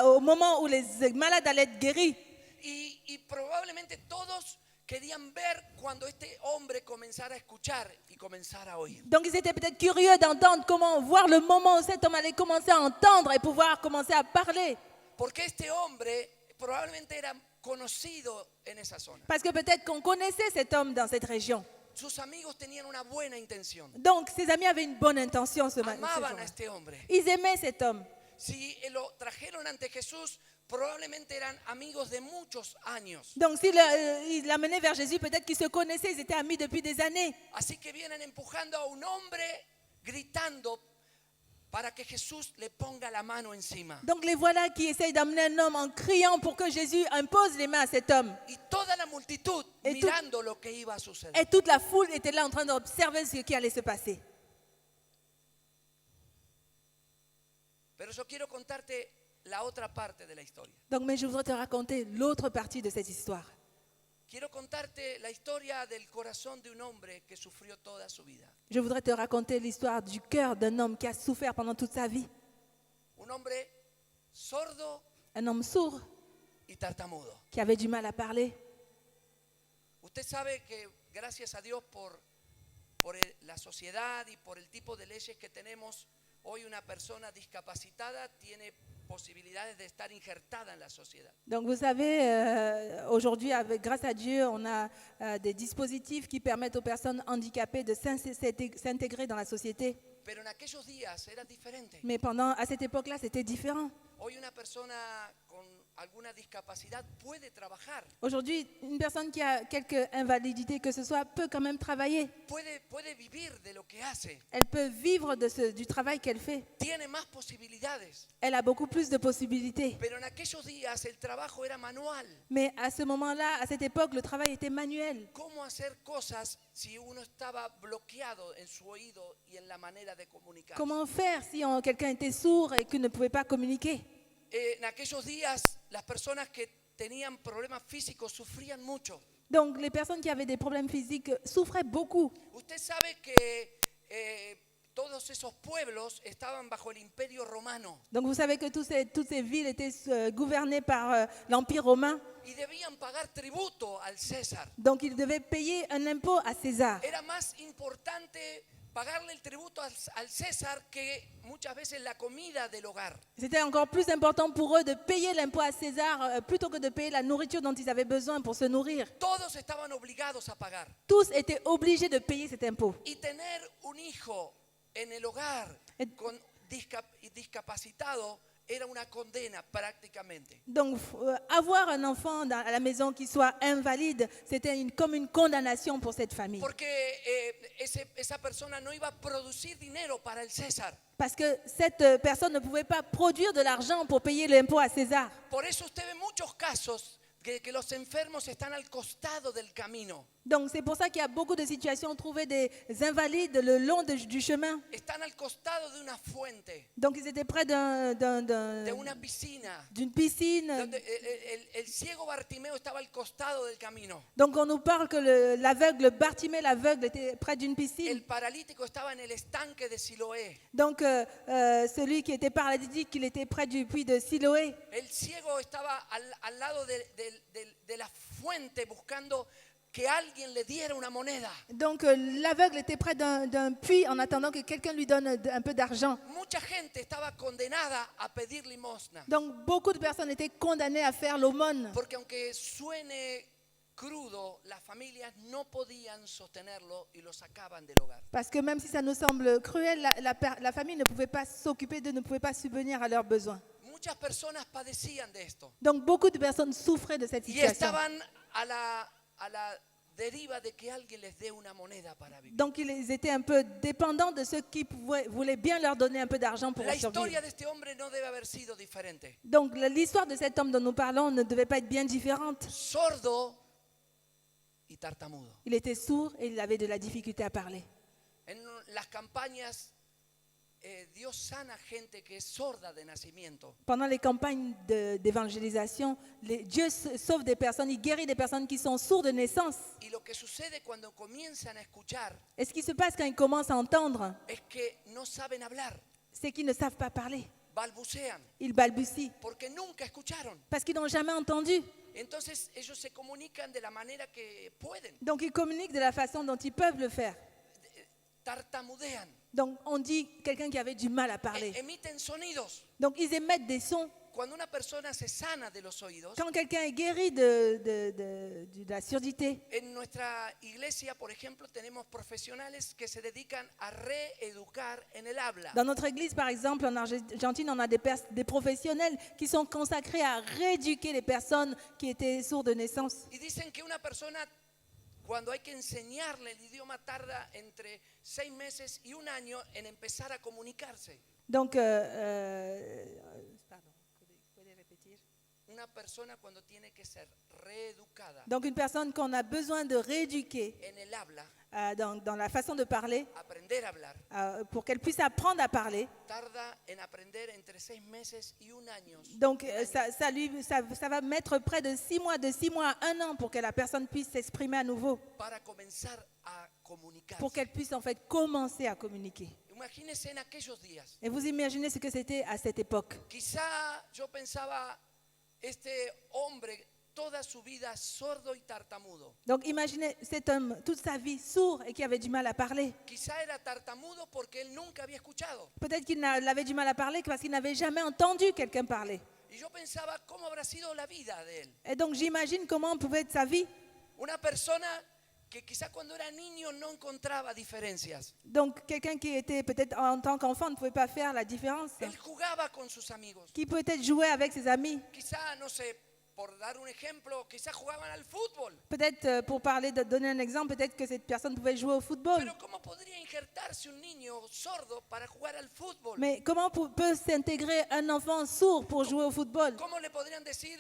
au moment où les malades allaient être guéris. Y probablemente todos querían ver cuando este hombre comenzara a escuchar y comenzara a oír. Donc ils étaient peut-être curieux d'entendre voir le moment où cet homme allait commencer à entendre et pouvoir commencer à parler. Porque este hombre probablemente era conocido en esa zona. Parce que peut-être qu'on connaissait cet homme dans cette région. Sus amigos tenían una buena intención. Donc ses amis avaient une bonne intention ce Amaban a jour-là. este hombre. Ils aimaient cet homme. Si lo trajeron ante Jesús, probablemente eran amigos de muchos años. Donc s'ils l'amenaient vers Jésus, peut-être qu'ils se connaissaient, ils étaient amis depuis des années. Así que vienen empujando a un hombre gritando para que Jesús le ponga la mano encima. Donc les voilà qui essayent d'amener un homme en criant pour que Jésus impose les mains à cet homme. Y toda la multitud Et mirando lo que iba a suceder. Et toute la foule était là en train d'observer ce qui allait se passer. Pero yo quiero contarte la otra parte de la historia. Donc, mais je voudrais te raconter l'autre partie de cette histoire. Quiero contarte la historia del corazón de un hombre que sufrió toda su vida. Je voudrais te raconter l'histoire du cœur d'un homme qui a souffert pendant toute sa vie. Un hombre sordo Un homme sourd y tartamudo. qui avait du mal à parler. Usted sabe que gracias a Dios por la sociedad y por el tipo de leyes que tenemos, hoy una persona discapacitada tiene posibilidades de estar injertada en la sociedad. Donc vous savez, aujourd'hui, grâce à Dieu, on a des dispositifs qui permettent aux personnes handicapées de s'intégrer dans la société. Pero en aquellos días era diferente. Mais à cette époque-là, c'était différent. Hoy una persona con alguna discapacidad puede trabajar, Aujourd'hui, une personne qui a quelque invalidité que ce soit peut quand même travailler. puede vivir de lo que hace, Elle peut vivre du travail qu'elle fait. tiene más posibilidades. Elle a beaucoup plus de possibilités. Pero en aquellos días el trabajo era manual. Mais à ce moment-là, à cette époque, le travail était manuel. ¿Cómo hacer cosas si uno estaba bloqueado en su oído y en la manera de comunicar? Comment faire si quelqu'un était sourd et qu'il ne pouvait pas communiquer? En aquellos días las personas que tenían problemas físicos sufrían mucho. Donc les personnes qui avaient des problèmes physiques souffraient beaucoup. Usted sabe que todos esos pueblos estaban bajo el imperio romano Donc vous savez que toutes ces villes étaient gouvernées par l'Empire romain. y debían pagar tributo al César. Donc ils devaient payer un impôt à César. Era más importante pagarle el tributo al César que muchas veces la comida del hogar. C'était encore plus important pour eux de payer l'impôt à César plutôt que de payer la nourriture dont ils avaient besoin pour se nourrir. Todos estaban obligados a pagar. Tous étaient obligés de payer cet impôt. Y tener un hijo en el hogar con discapacitado era una condena prácticamente. Donc avoir un enfant à la maison qui soit invalide, c'était comme une condamnation pour cette famille. Porque esa persona no iba a producir dinero para el César. Parce que cette personne ne pouvait pas produire de l'argent pour payer l'impôt à César. Por eso usted ve muchos casos que los enfermos están al costado del camino. Donc c'est pour ça qu'il y a beaucoup de situations, trouver des invalides le long du chemin. Están al costado de una fuente, Donc ils étaient près de una piscina. d'une piscine. Donde el ciego Bartimeo estaba al costado del camino. Donc on nous parle que l'aveugle Bartimée, l'aveugle, était près d'une El piscine. paralítico estaba en el estanque de Siloé. Donc celui qui était paralytique, il était près du puits de Siloé. El ciego estaba al lado de la fuente buscando que alguien le diera una moneda. Donc l'aveugle était près d'un puits en attendant que quelqu'un lui donne un peu d'argent. Mucha gente estaba condenada a pedir limosna. Donc beaucoup de personnes étaient condamnées à faire l'aumône. Porque aunque suene crudo, las familias no podían sostenerlo y lo sacaban del hogar. Parce que même si ça nous semble cruel, la famille ne pouvait pas s'occuper d'eux, ne pouvait pas subvenir à leurs besoins. Muchas personas padecían de esto Donc beaucoup de personnes souffraient de cette y situation. estaban a la deriva de que alguien les dé una moneda para vivir. Donc ils étaient un peu dépendants de ceux qui voulaient bien leur donner un peu d'argent pour La survivre. historia de este hombre no debe haber sido diferente. Donc l'histoire de cet homme dont nous parlons ne devait pas être bien différente. Sordo y tartamudo. Il était sourd et il avait de la difficulté à parler. En las campañas Dios sana gente que es sorda de nacimiento. Pendant les campagnes d'évangélisation, Dieu sauve des personnes, il guérit des personnes qui sont sourdes de naissance. Y lo que sucede cuando comienzan a escuchar Et ce qui se passe quand ils commencent à entendre, es que no saben hablar, c'est qu'ils ne savent pas parler. balbucean, Ils balbutient porque nunca escucharon. parce qu'ils n'ont jamais entendu. Entonces ellos se comunican de la manera que pueden, Donc ils communiquent de la façon dont ils peuvent le faire. tartamudean, Donc on dit quelqu'un qui avait du mal à parler. emiten sonidos. Donc ils émettent des sons. Cuando una persona se sana de los oídos, Quand quelqu'un est guéri de la surdité, en nuestra iglesia, por ejemplo, tenemos profesionales que se dedican a reeducar en el habla. dans notre église par exemple en Argentine, on a des professionnels qui sont consacrés à rééduquer les personnes qui étaient sourdes de naissance. Y dicen que una persona, cuando hay que enseñarle el idioma, tarda entre 6 meses y un año en empezar a comunicarse. Donc, pardon, pouvez répéter? una persona cuando tiene que ser reeducada Donc une personne qu'on a besoin de rééduquer en el habla, dans la façon de parler, aprender a hablar, pour qu'elle puisse apprendre à parler. tarda en aprender entre 6 meses y un año. Donc ça va mettre près de 6 mois, de 6 mois à 1 an pour que la personne puisse s'exprimer à nouveau, Para comenzar a comunicarse. pour qu'elle puisse en fait commencer à communiquer. Imagínense en aquellos días. Et vous imaginez ce que c'était à cette époque. Quizá yo pensaba, este hombre toda su vida sordo y tartamudo. Donc imaginez cet homme toute sa vie sourd et qui avait du mal à parler. Quizá era tartamudo porque él nunca había escuchado. Peut-être qu'il avait du mal à parler parce qu'il n'avait jamais entendu quelqu'un parler. Y yo pensaba cómo habrá sido la vida de él. Et donc j'imagine comment pouvait être sa vie. Una persona que quizá cuando era niño no encontraba diferencias. Donc quelqu'un qui était peut-être en tant qu'enfant ne pouvait pas faire la différence. Él jugaba con sus amigos. Qui peut-être jouait avec ses amis. Quizá, no sé, por dar un ejemplo, quizá jugaban al fútbol. Peut-être pour parler de donner un exemple, peut-être que cette personne pouvait jouer au football. Pero ¿cómo podría injertarse un niño sordo para jugar al fútbol? Mais comment peut s'intégrer un enfant sourd pour jouer au football? ¿Cómo le podrían decir,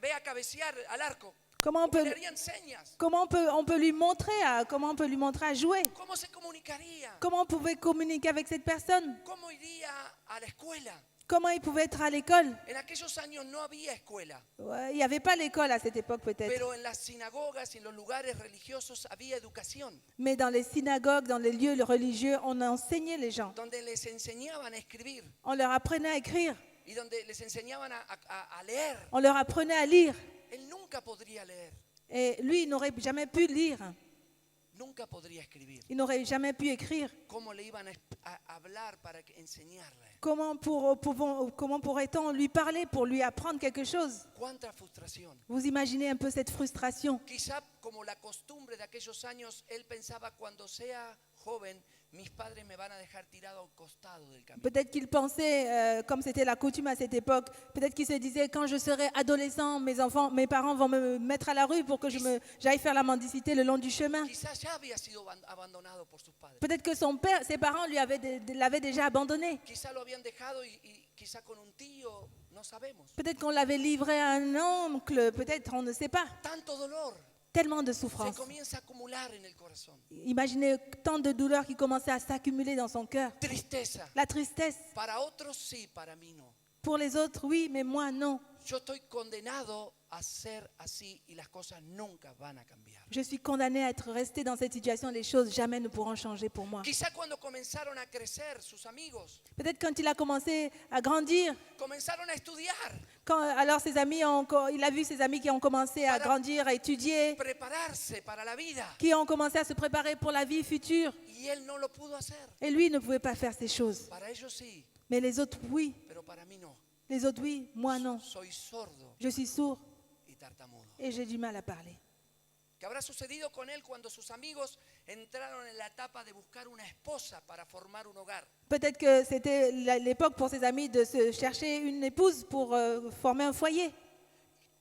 ve a cabecear al arco? Comment on ¿Cómo peut, le harían señas? comment on peut lui montrer à jouer? ¿Cómo se comunicaría? Comment on pouvait communiquer avec cette personne? ¿Cómo iría a la escuela? Comment il pouvait être à l'école? En aquellos años no había escuela, Ouais, il n'y avait pas l'école à cette époque peut-être. pero en las sinagogas y en los lugares religiosos había educación, Mais dans les synagogues, dans les lieux religieux, on enseignait les gens. donde les enseñaban a escribir On leur apprenait à écrire. y donde les enseñaban a leer. On leur apprenait à lire. Él nunca podría leer, Et lui, il n'aurait jamais pu lire. nunca podría escribir. Il n'aurait jamais pu écrire. ¿Cómo le iban a hablar para enseñarle? Comment pourrait-on lui parler pour lui apprendre quelque chose? ¿Cuánta frustración? Vous imaginez un peu cette frustration. Quizá como la costumbre de aquellos años, él pensaba, cuando sea joven, mis padres me van a dejar tirado al costado del camino. Peut-être qu'il pensait, comme c'était la coutume à cette époque, peut-être qu'il se disait, quand je serai adolescent, mes parents vont me mettre à la rue pour que j'aille faire la mendicité le long du chemin. Quizás ya había sido abandonado por sus padres. Peut-être que ses parents l'avaient déjà abandonné. Quizá lo habían dejado y quizá con un tío, no sabemos. Peut-être qu'on l'avait livré à un oncle, peut-être, on ne sait pas. Tanto dolor Tellement de se souffrance. comienza a acumular en el corazón. Imaginez tant de douleurs qui commençaient à s'accumuler dans son cœur. Tristeza. La tristesse. Para otros sí, para mí no. Pour les autres, oui, mais moi, non. Yo estoy condenado a ser así y las cosas nunca van a cambiar. Je suis condamnée à être restée dans cette situation. Les choses jamais ne pourront changer pour moi. Quizá cuando comenzaron a crecer sus amigos, Peut-être quand il a commencé à grandir, comenzaron a estudiar, alors il a vu ses amis qui ont commencé à grandir, à étudier, prepararse para la vida, qui ont commencé à se préparer pour la vie future. y él no lo pudo hacer. Et lui, il ne pouvait pas faire ces choses. Para ellos sí, Mais les autres, oui. pero para mí no. Les autres, oui. Moi, non. Soy sordo Je suis sourd y tartamudo. et j'ai du mal à parler. ¿Qué habrá sucedido con él cuando sus amigos entraron en la etapa de buscar una esposa para formar un hogar? Peut-être que c'était l'époque pour ses amis de se chercher une épouse pour former un foyer.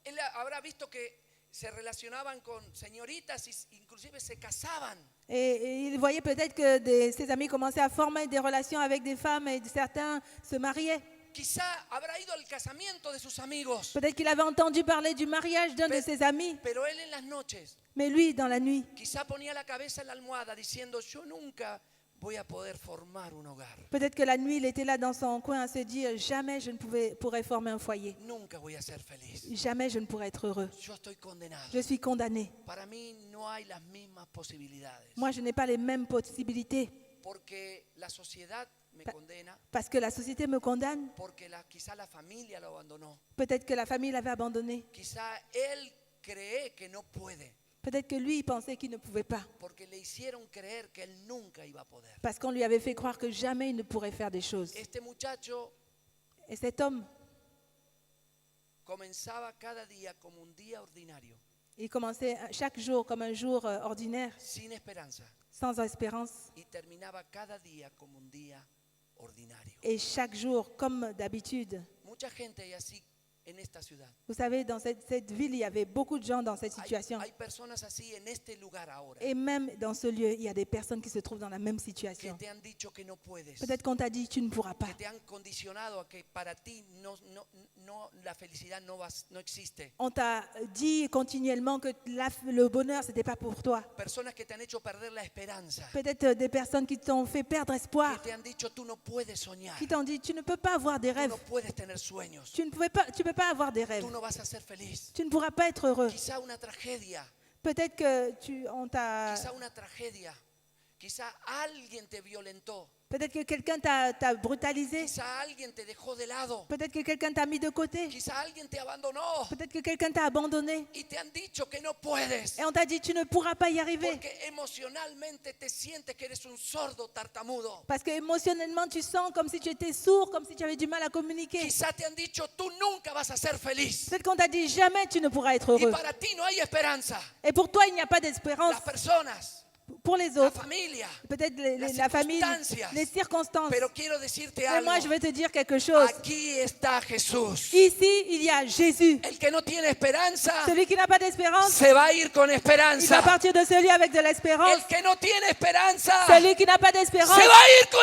Él habrá visto que se relacionaban con señoritas y inclusive se casaban. Et il voyait peut-être que ses amis commençaient à former des relations avec des femmes et certains se mariaient. Quizá habrá ido al casamiento de sus amigos, Peut-être qu'il avait entendu parler du mariage d'un de ses amis. pero él en las noches Mais lui, dans la nuit, quizá ponía la cabeza en la almohada diciendo, yo nunca voy a poder formar un hogar, peut-être que la nuit, il était là dans son coin à se dire, jamais je ne pourrais former un foyer. nunca voy a ser feliz, Jamais je ne pourrais être heureux. yo estoy condenado. Je suis condamné. Para mí no hay las mismas posibilidades, Moi, je n'ai pas les mêmes possibilités porque la sociedad me condena, parce que la société me condamne. porque quizá la familia lo abandonó, Peut-être que la famille l'avait abandonné. quizá él cree que no puede, Peut-être que lui, il pensait qu'il ne pouvait pas porque le hicieron creer que él nunca iba a poder. parce qu'on lui avait fait croire que jamais il ne pourrait faire des choses. Este muchacho Et cet homme, comenzaba cada día como un día ordinario, il commençait chaque jour comme un jour ordinaire, sin esperanza, sans espérance. y terminaba cada día como un día ordinario. Et chaque jour, comme d'habitude. Mucha gente hay así en esta ciudad. Vous savez, dans cette ville, il y avait beaucoup de gens dans cette situation. Hay personas así en este lugar ahora Et même dans ce lieu, il y a des personnes qui se trouvent dans la même que situation. te han dicho que no puedes, Peut-être qu'on t'a dit, tu ne pourras pas. que te han condicionado a que para ti la felicidad no existe. On t'a dit continuellement que le bonheur, ce n'était pas pour toi. Personas que te han hecho perder la esperanza, Peut-être des personnes qui t'ont fait perdre que espoir, te han dicho tú no puedes soñar, qui t'ont dit, tu ne peux pas avoir des tú rêves, no puedes tener sueños, tu peux pas avoir des rêves, tú no vas a ser feliz. tu ne pourras pas être heureux. Quizá una tragedia, Peut-être que on t'a, quizá una tragedia, quizá alguien te violentó, peut-être que quelqu'un t'a brutalisé, quizá alguien te dejó de lado, peut-être que quelqu'un t'a mis de côté, quizá alguien te abandonó peut-être que quelqu'un t'a abandonné y te han dicho que no puedes. et on t'a dit, tu ne pourras pas y arriver. Porque emocionalmente te sientes que eres un sordo tartamudo. Parce que émotionnellement, tu sens comme si tu étais sourd, comme si tu avais du mal à communiquer. Quizá te han dicho tú nunca vas a ser feliz. Peut-être qu'on t'a dit, jamais tu ne pourras être Y heureux. para ti no hay esperanza. Et pour toi, il n'y a pas d'espérance. Las personas, Pour les la autres, familia. peut-être las la famille, circunstancias. les circonstances. Pero quiero decirte Mais moi, je algo. vais te dire quelque chose. Aquí está Jesús. Ici, il y a Jésus. El que no tiene esperanza Celui qui n'a pas d'espérance, se va a ir con il va esperanza. partir de celui avec de l'espérance. El que no tiene esperanza Celui qui n'a pas d'espérance, se va a ir con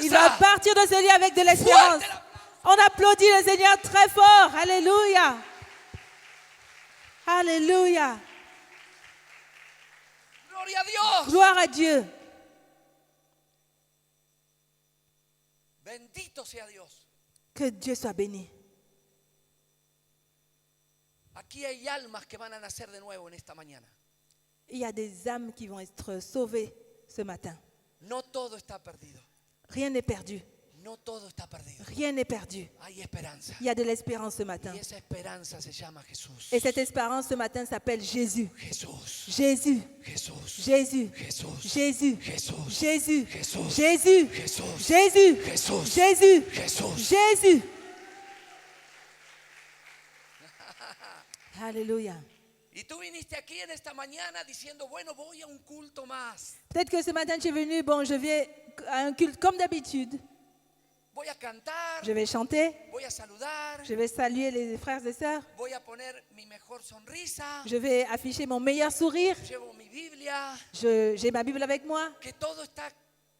il va esperanza. partir de celui avec de l'espérance. Fuerte la- On applaudit le Seigneur très fort. Alléluia. Alléluia. Gloria a Dios. Gloire à Dieu. Bendito sea Dios. Que Dieu soit béni. Aquí hay almas que van a nacer de nuevo en esta mañana. Il y a des âmes qui vont être sauvées ce matin. No todo está perdido. Rien n'est perdu. No todo está perdido. Rien n'est perdu. Hay esperanza. Il y a de l'espérance ce matin. Y esa esperanza se llama Jesús. Et cette espérance ce matin s'appelle Jésus. Jesús. Jésus. Jesús. Jésus. Jesús. Jésus. Jesús. Jésus. Jesús. Jésus. Jesús. Jésus. Jesús. Jésus. Jesús. Jésus. Alléluia. Y tú viniste aquí en esta mañana diciendo, bueno, voy a un culto más. Peut-être que ce matin tu es venu, bon, je vais à un culte comme d'habitude. Voy a cantar. Je vais chanter, Voy a saludar. je vais saluer les frères et sœurs, Voy a poner mi mejor sonrisa. je vais afficher mon meilleur sourire, Llevo mi Biblia. j'ai ma Bible avec moi. Que todo está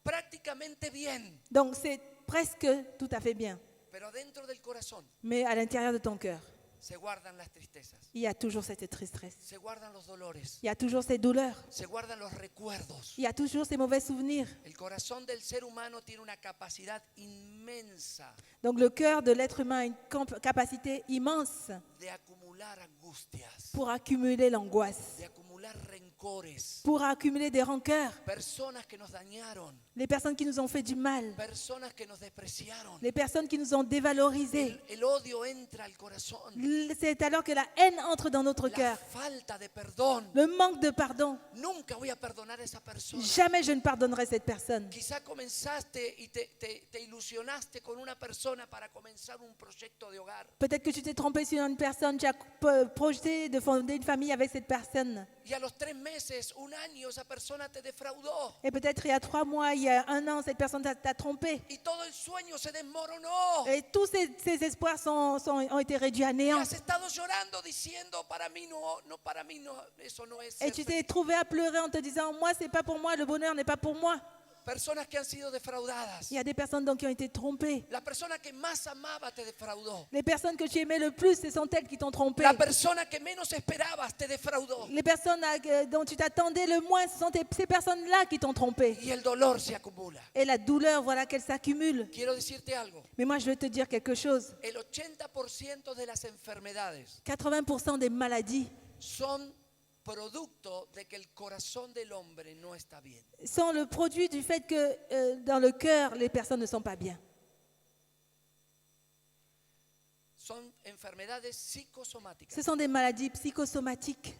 prácticamente bien. Donc c'est presque tout à fait bien. Pero dentro del corazón Mais à l'intérieur de ton cœur, se guardan las tristezas. il y a toujours cette tristesse. Se guardan los dolores. Il y a toujours ces douleurs. Se guardan los recuerdos. Il y a toujours ces mauvais souvenirs. El corazón del ser humano tiene una capacidad inmensa Donc le cœur de l'être humain a une capacité immense de acumular angustias, pour accumuler l'angoisse, de acumular rencores. pour accumuler des rancœurs. Personas que nos dañaron, Les personnes qui nous ont fait du mal, personas que nos despreciaron. les personnes qui nous ont dévalorisés. El odio entra al corazón. C'est alors que la haine entre dans notre La cœur. falta de perdón. Le manque de pardon. Nunca voy a perdonar a esa persona. Jamais je ne pardonnerai cette personne. Quizá comenzaste y te ilusionaste con una persona para comenzar un proyecto de hogar. Peut-être que tu t'es trompé sur une personne, tu as projeté de fonder une famille avec cette personne. Y a los 3 meses, un año, esa persona te defraudó. Et peut-être il y a 3 mois, il y a 1 an, cette personne t'a trompé. Y todo el sueño se desmoronó. Et tous ces espoirs ont été réduits à Y néant. has estado llorando diciendo, para mí no, eso no es Et ser tu feliz. t'es trouvé à pleurer en te disant, moi, c'est pas pour moi, le bonheur n'est pas pour moi. Personas que han sido defraudadas. Il y a des personnes donc qui ont été trompées. La persona que más amaba te defraudó. Les personnes que tu aimais le plus, ce sont elles qui t'ont trompé. La persona que menos esperabas te defraudó. Les personnes dont tu t'attendais le moins, ce sont ces personnes-là qui t'ont trompé. Y el dolor se acumula. Et la douleur, voilà qu'elle s'accumule. Quiero decirte algo. Mais moi, je veux te dire quelque chose. El 80% de las enfermedades 80% des maladies son producto de que el corazón del hombre no está bien. sont le produit du fait que dans le cœur, les personnes ne sont pas bien. Son enfermedades psicosomáticas. Ce sont des maladies psychosomatiques.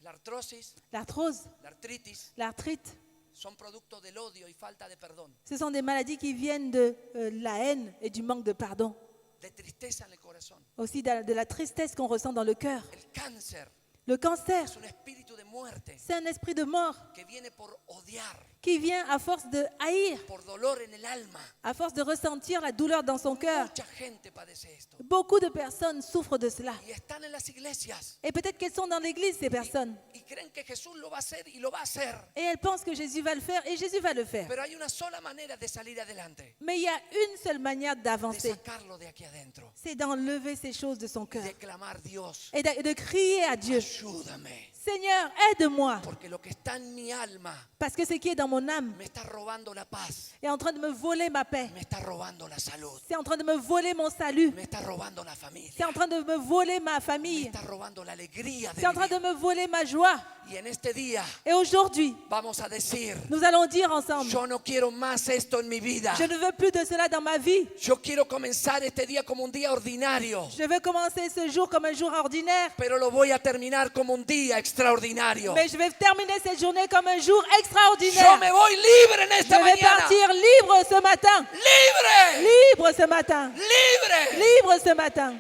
La artrosis, L'arthrose, la artritis, l'arthrite, son producto del odio y falta de perdón, ce sont des maladies qui viennent de la haine et du manque de pardon. de tristeza en el corazón. Aussi de la tristesse qu'on ressent dans le cœur. El cáncer Le cancer, es un espíritu de muerte c'est un esprit de mort que viene por odiar, qui vient à force de haïr, por dolor en el alma. à force de ressentir la douleur dans son cœur. Mucha gente padece esto. Beaucoup de personnes souffrent de cela. Y están en las iglesias Et peut-être qu'elles sont dans l'église, ces personnes. y creen que Jesús lo va a hacer y lo va a hacer. Et elles pensent que Jésus va le faire, et Jésus va le faire. Pero hay una sola manera de salir adelante, Mais il y a une seule manière de d'avancer. sacarlo de aquí adentro, C'est d'enlever ces choses de son cœur. de clamar: Dios, Et de crier à Dieu, ayúdame, Seigneur, aide-moi. porque lo que está en mi alma Parce que ce qui est dans mon âme me está robando la paz, est en train de me voler ma paix. me está robando la salud, C'est en train de me voler mon salut. me está robando la C'est familia, en train de me voler ma me famille. está robando la alegría de C'est en train de vivir. me voler ma joie. Y en este día Et aujourd'hui, vamos a decir: nous allons dire ensemble, yo no quiero más esto en mi vida. je ne veux plus de cela dans ma vie. Yo quiero comenzar este día como un día ordinario, Je veux commencer ce jour comme un jour ordinaire, pero lo voy a terminar como un día extraordinario. mais je vais terminer cette journée comme un jour Yo extraordinaire. me voy libre en esta Je vais mañana. partir libre ce matin. Libre, Libre ce matin. libre. Libre ce matin.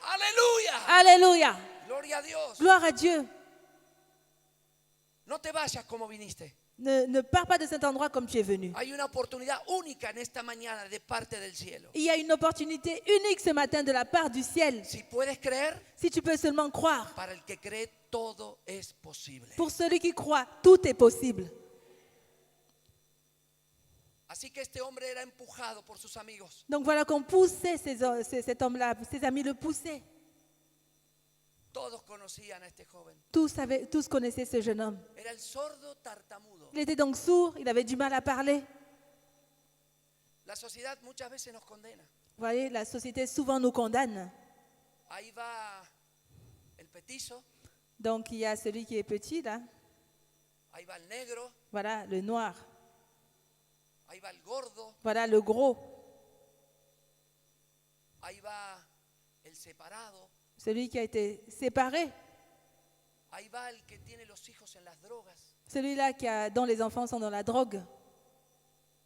Aleluya. Alléluia. Gloria a Dios. Gloire à Dieu. No te vayas como viniste. Ne pars pas de cet endroit comme tu es venu. Hay una oportunidad única en esta mañana de parte del cielo. Il y a une opportunité unique ce matin de la part du ciel. Si puedes creer, Si tu peux seulement croire. para el que cree todo es posible. Pour celui qui croit, tout est possible. Así que este hombre era empujado por sus amigos. Donc voilà qu'on poussait cet homme-là, ses amis le poussaient. Todos conocían a este joven. Tous connaissaient ce jeune homme. Era el sordo tartamudo. Il était donc sourd, il avait du mal à parler. La sociedad muchas veces nos condena. Vous voyez, la société souvent nous condamne. Ahí va el petizo, Donc il y a celui qui est petit là, ahí va el negro, voilà, le noir, ahí va el gordo, voilà le gros, ahí va el separado, celui qui a été séparé, ahí va el que tiene los hijos en las drogas, celui-là dont les enfants sont dans la drogue.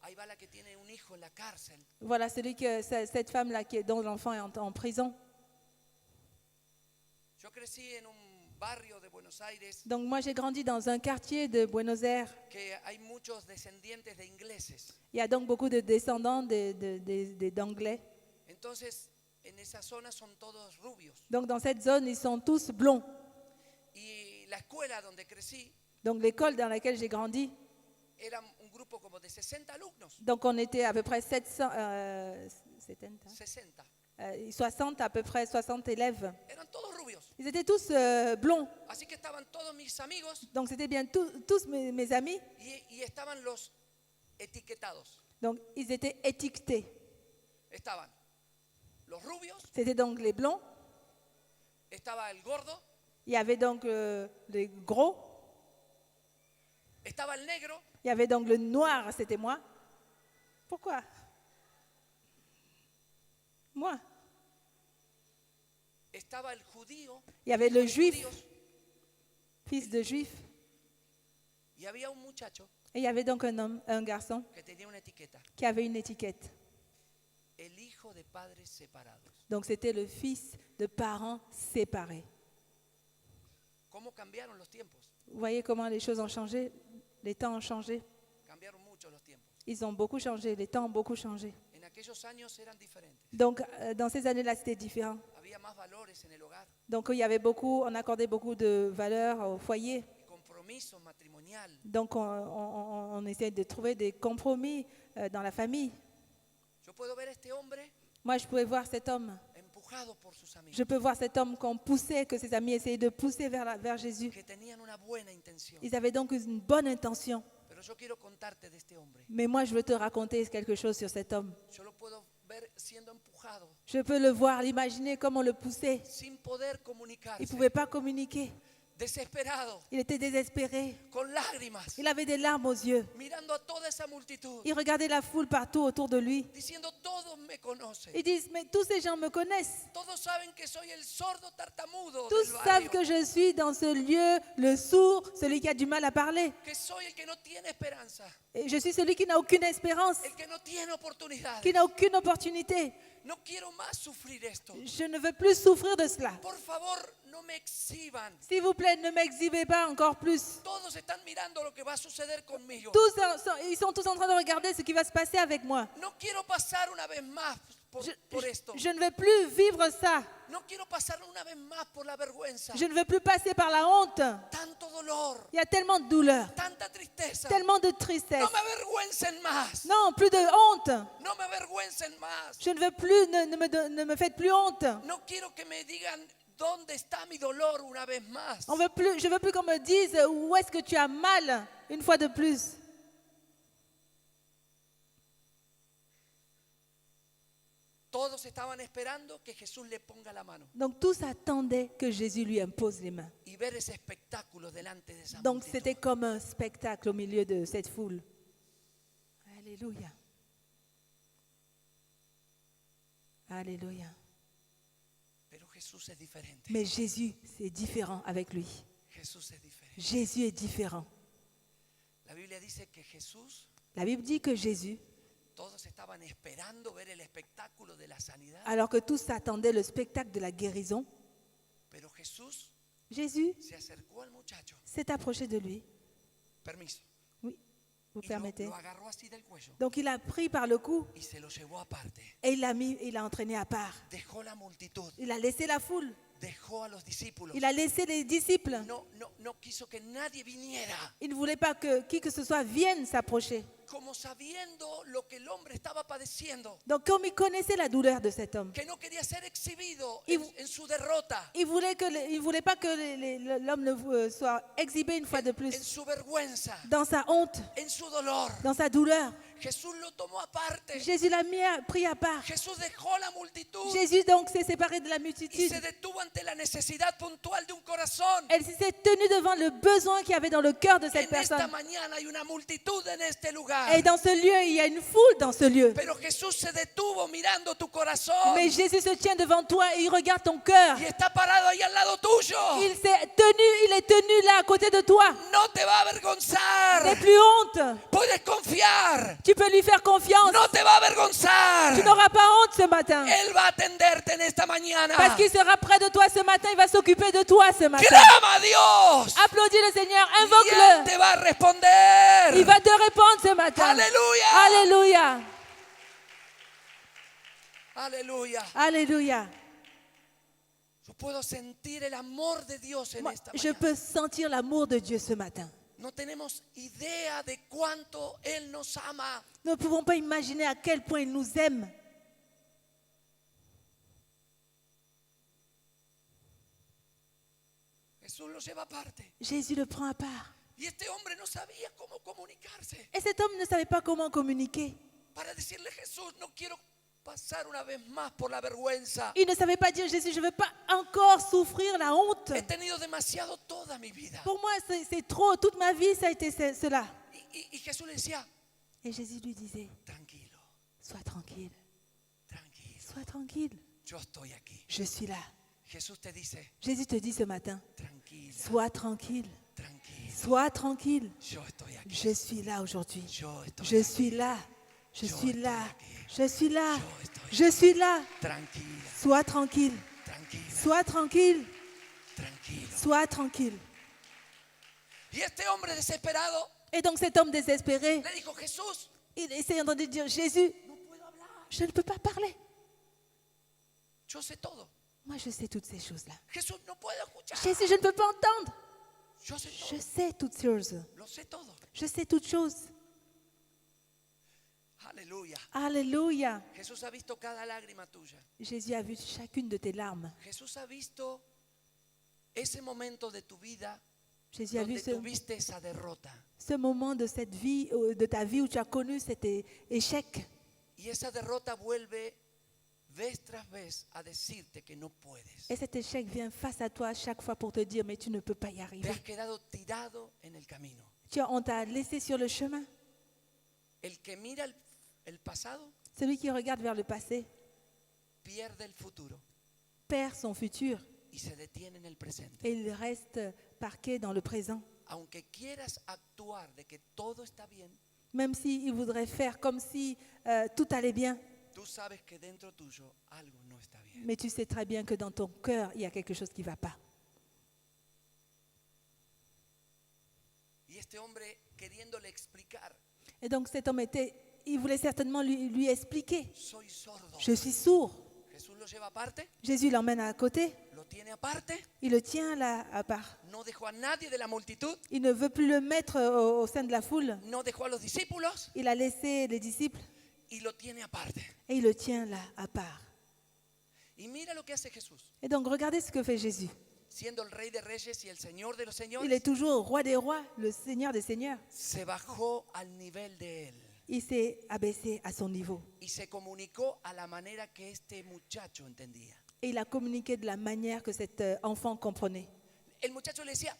ahí va la que tiene un hijo en la cárcel. Voilà cette femme-là dont l'enfant est en prison. Yo crecí en un barrio de Buenos Aires Donc moi j'ai grandi dans un quartier de Buenos Aires. que hay muchos descendientes de ingleses. Il y a donc beaucoup de descendants d'Anglais. Entonces, en esa zona son todos rubios. Donc dans cette zone, ils sont tous blonds. Y la escuela donde crecí Donc l'école dans laquelle j'ai grandi, era un grupo como de 60 alumnos. donc on était à peu près 60 à peu près 60 élèves. Eran todos rubios. Ils étaient tous blonds. Así que estaban todos mis amigos Donc c'était bien tous mes amis. y estaban los etiquetados. Donc ils étaient étiquetés. Estaban los rubios, C'était donc les blonds. estaba el gordo, Il y avait donc les gros. estaba el negro, Il y avait donc le noir, c'était moi. Pourquoi? Moi. estaba el judío, Il y avait le los juif, judíos, fils de juif. y había un muchacho Et il y avait donc un garçon que tenía una etiqueta, qui avait une étiquette. el hijo de padres separados. Donc c'était le fils de parents séparés. ¿Cómo cambiaron los tiempos? Vous voyez comment les choses ont changé? Les temps ont changé. Cambiaron mucho los tiempos. Ils ont beaucoup changé, les temps ont beaucoup changé. En aquellos años eran diferentes. Donc dans ces années-là, c'était différent. Había más valores en el hogar, Donc il y avait on accordait beaucoup de valeur au foyer. y compromiso matrimonial. Donc on essayait de trouver des compromis dans la famille. Yo puedo ver a este hombre Moi, je pouvais voir cet homme. empujado por sus amigos Je peux voir cet homme qu'on poussait, que ses amis essayaient de pousser vers Jésus. que tenían una buena intención. Ils avaient donc une bonne intention. Pero yo quiero contarte de este hombre. Mais moi, je veux te raconter quelque chose sur cet homme. Yo lo puedo ver siendo empujado Je peux le voir, l'imaginer comme on le poussait. sin poder Il ne comunicarse, pouvait pas communiquer. desesperado, Il était désespéré. con lágrimas, Il avait des larmes aux yeux. mirando a toda esa multitud, Il regardait la foule partout autour de lui. diciendo: todos me conocen, Ils disent, mais tous ces gens me connaissent. todos saben que soy el sordo tartamudo Tous del savent barrio, que je suis dans ce lieu, le sourd, celui qui a du mal à parler. que soy el que no tiene esperanza, Et je suis celui qui n'a aucune espérance, el que no tiene oportunidades. qui n'a aucune opportunité. No quiero más sufrir esto. Je ne veux plus souffrir de cela. Por favor, no me exhiban. S'il vous plaît, ne m'exhibez pas encore plus. Todos están mirando lo que va a suceder conmigo. Ils sont tous en train de regarder ce qui va se passer avec moi. No quiero pasar una vez más por esto. Je ne veux plus vivre ça. No quiero pasar una vez más por la vergüenza. Je ne veux plus passer par la honte. Tanto dolor, Il y a tellement de douleur, tanta tristeza. tellement de tristesse. No me avergüencen más. Non, plus de honte. No me avergüencen más. Je ne veux plus, ne me faites plus honte. No quiero que me digan dónde está mi dolor una vez más. Je veux plus qu'on me dise où est-ce que tu as mal une fois de plus. Todos estaban esperando que Jesús le ponga la mano Donc tous attendaient que Jésus lui impose les mains. y ver ese espectáculo delante de esa Donc multitud. c'était comme un spectacle au milieu de cette foule. Alléluia. Alléluia. Pero Jesús es diferente. Mais Jésus, c'est différent avec lui. Jesús es diferente. Jésus est différent. La Biblia dice que Jesús, La Bible dit que Jésus, todos estaban esperando ver el espectáculo de la sanidad, alors que tous attendaient le spectacle de la guérison, pero Jesús Jésus se acercó al muchacho. s'est approché de lui. Permiso. Oui, vous Y permettez. lo agarró así del cuello Donc il a pris par le cou y se lo llevó aparte. et il l'a entraîné à part. Dejó la multitud, Il a laissé la foule. dejó a los discípulos. Il a laissé les disciples. No quiso que nadie viniera, Il ne voulait pas que qui que ce soit vienne s'approcher. como sabiendo lo que el hombre estaba padeciendo, Donc comme il connaissait la douleur de cet homme, que no quería ser exhibido Y- en su derrota, il voulait pas que l'homme ne soit exhibé une fois de en plus su vergüenza, dans sa honte, en su dolor. dans sa douleur. Jesús lo tomó aparte. Jésus l'a pris à part. Jesús dejó la multitud Jésus donc s'est séparé de la y multitude. se detuvo ante la necesidad puntual de un corazón. Elle s'est tenue devant le besoin qu'il y avait dans le cœur de cette En esta personne. mañana hay una multitud en este lugar. Et dans ce lieu, il y a une foule dans ce lieu. Pero Jesús se detuvo mirando tu corazón Mais Jésus se tient devant toi et il regarde ton cœur. y está parado ahí al lado tuyo. Il est tenu là à côté de toi. No te va a N'aie avergonzar. plus honte. Puedes confiar. Tu peux lui faire confiance. No te va a avergonzar. Tu n'auras pas honte ce matin. Él va a atenderte en esta mañana. Parce qu'il sera près de toi ce matin. Il va s'occuper de toi ce matin. Clama a Dios. Applaudis le Seigneur. Y Él Invoque-le. te va a responder. Il va te répondre ce matin. Aleluya. Alléluia. Aleluya. Alléluia. Yo puedo sentir el amor de Dios en Moi, esta je mañana. peux sentir l'amour de Dieu ce matin. No tenemos idea de cuánto Él nos ama. Nous ne pouvons pas imaginer à quel point il nous aime. Jesús lo lleva aparte. Jésus le prend à part. Y este hombre no sabía cómo comunicarse Et cet homme ne savait pas comment communiquer. para decirle: Jesús, no quiero pasar una vez más por la vergüenza. Il ne savait pas dire Jésus, je ne veux pas encore souffrir la honte. He tenido demasiado toda mi vida. Pour moi, c'est trop. Toute ma vie, ça a été cela. Y Jesús le decía: Et Jésus lui disait, tranquilo, sois tranquille, tranquilo, sois tranquille. yo estoy aquí. Je suis là. Jesús te dice: Jésus te dit ce matin, tranquila, sois tranquille, tranquilo, sois tranquille. yo estoy aquí. Je suis là aujourd'hui. Yo estoy Je aquí. suis là. Je suis là. Je suis là. Yo estoy Je suis là. Tranquila, Sois tranquille. tranquila, Sois tranquille. tranquilo. Sois tranquille. Y este hombre desesperado Et donc cet homme désespéré, le dijo: Jesús, il essaie de dire, Jésus, no puedo hablar. je ne peux pas parler. Yo sé todo. Moi, je sais toutes ces choses-là. Jesús, no puedo escuchar. Jésus, je ne peux pas entendre. Yo sé Je todo. sais toutes choses. Lo sé todo. Je sais toutes choses. Aleluya. Alléluia. Jesús ha visto cada lágrima tuya. Jésus a vu chacune de tes larmes. Jesús ha visto ese momento de tu vida Jésus a vu donde tuviste esa derrota. ce moment de cette vie, de ta vie où tu as connu cet échec. Y esa derrota vuelve vez tras vez a decirte que no puedes. Et cet échec vient face à toi chaque fois pour te dire, mais tu ne peux pas y Te arriver. has quedado tirado en el camino. On t'a laissé sur le chemin. El que mira el pasado Celui qui regarde vers le passé pierde el futuro perd son futur y se detiene en el presente. et il reste parqué dans le présent. Aunque quieras actuar de que todo está bien, Même s'il voudrait faire comme si tout allait bien, tú sabes que dentro tuyo algo no está bien. mais tu sais très bien que dans ton cœur, il y a quelque chose qui ne va pas. Y este hombre queriéndole explicar, Et donc cet homme il voulait certainement lui expliquer. soy sordo. Je suis sourd. Jesús lo lleva aparte, Jésus l'emmène à côté. lo tiene aparte, Il le tient là à part. no dejó a nadie de la multitud, Il ne veut plus le mettre au sein de la foule. no dejó a los discípulos Il a laissé les disciples y lo tiene aparte. et il le tient là à part. Y mira lo que hace Jesús, Et donc regardez ce que fait Jésus. siendo el Rey de Reyes y el Señor de los Il est Señores, toujours roi des rois, le Seigneur des seigneurs. se bajó al nivel de él Il s'est abaissé à son niveau. y se comunicó a la manera que este muchacho entendía. Et il a communiqué de la manière que cet enfant comprenait. El muchacho le decía,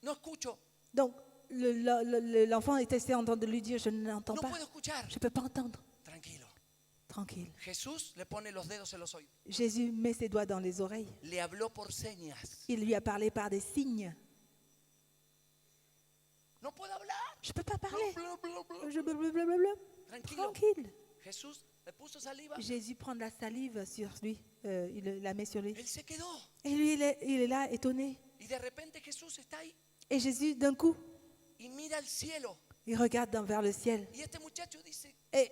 no escucho, Donc l'enfant était en train de lui dire, je n'entends no pas, puedo escuchar. je ne peux pas entendre. Tranquilo. Tranquille. Jesús le pone los dedos en los oídos. Jésus met ses doigts dans les oreilles. Le habló por señas. Il lui a parlé par des signes. No puedo hablar. Je ne peux pas parler. Bla, bla, bla. Je blablabla. Tranquilo. Tranquille. Jesús le puso saliva. Jésus prend de la salive sur lui, il la met sur lui. Él se quedó. Et lui, il est là, étonné. Y de repente Jesús está ahí Et Jésus, d'un coup, y mira al cielo. il regarde vers le ciel. Y este muchacho dice, Et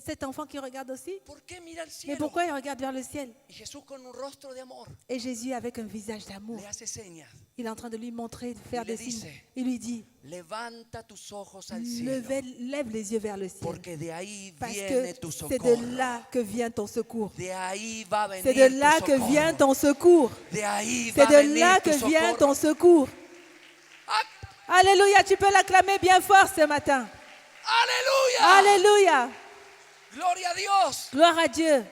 cet enfant qui regarde aussi, ¿por qué mira al mais cielo? pourquoi il regarde vers le ciel? Y Jesús con un rostro de amor Et Jésus, avec un visage d'amour, le hace señas. il est en train de lui montrer, de faire Il le des signes. dice. Il lui dit, Levanta tus ojos al cielo. lève les yeux vers le ciel. Porque de ahí Parce viene que tu c'est socorro. de là que vient ton secours. De ahí va a venir C'est de là tu que socorro. vient ton secours. De ahí C'est va a de venir là tu que vient socorro. ton secours. Ah, Alléluia, tu peux l'acclamer bien fort ce matin. ¡Aleluya! Alléluia. Gloria a Dios. Gloire à Dieu.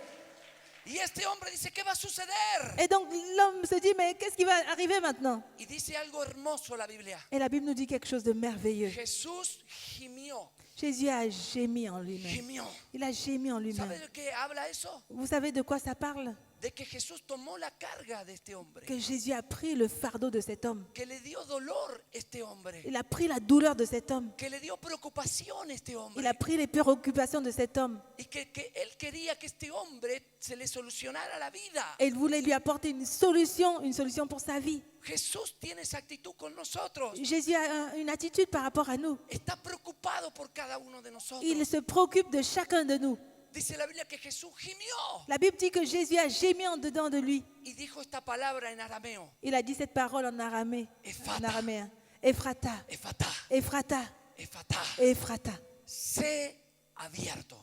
Y este hombre dice, ¿qué va a suceder? Et donc l'homme se dit, mais qu'est-ce qui va arriver maintenant? Y dice algo hermoso la Biblia. Et la Bible nous dit quelque chose de merveilleux. Jesús gimió, Jésus a gémi en lui-même. gimió. Il a gémi en ¿Sabe lui-même. de qué habla eso? Vous savez de quoi ça parle? De que Jesús tomó la carga de este hombre. Que Jésus a pris le fardeau de cet homme. Que le dio dolor este hombre. Il a pris la douleur de cet homme. Que le dio preocupación este hombre. Il a pris les préoccupations de cet homme. Y que él quería que este hombre se le solucionara la vida. Et il voulait lui apporter une solution pour sa vie. Jesús tiene esa actitud con nosotros. Jésus a une attitude par rapport à nous. Está preocupado por cada uno de nosotros. Il se préoccupe de chacun de nous. Dice la Biblia que Jesús gimió La Bible dit que Jésus a gémi en dedans de lui. y dijo esta palabra en arameo. Il a dit cette parole en araméen. Ephata. En araméen. Ephrata. Efata, Ephrata. efata. Ephrata. Sé abierto.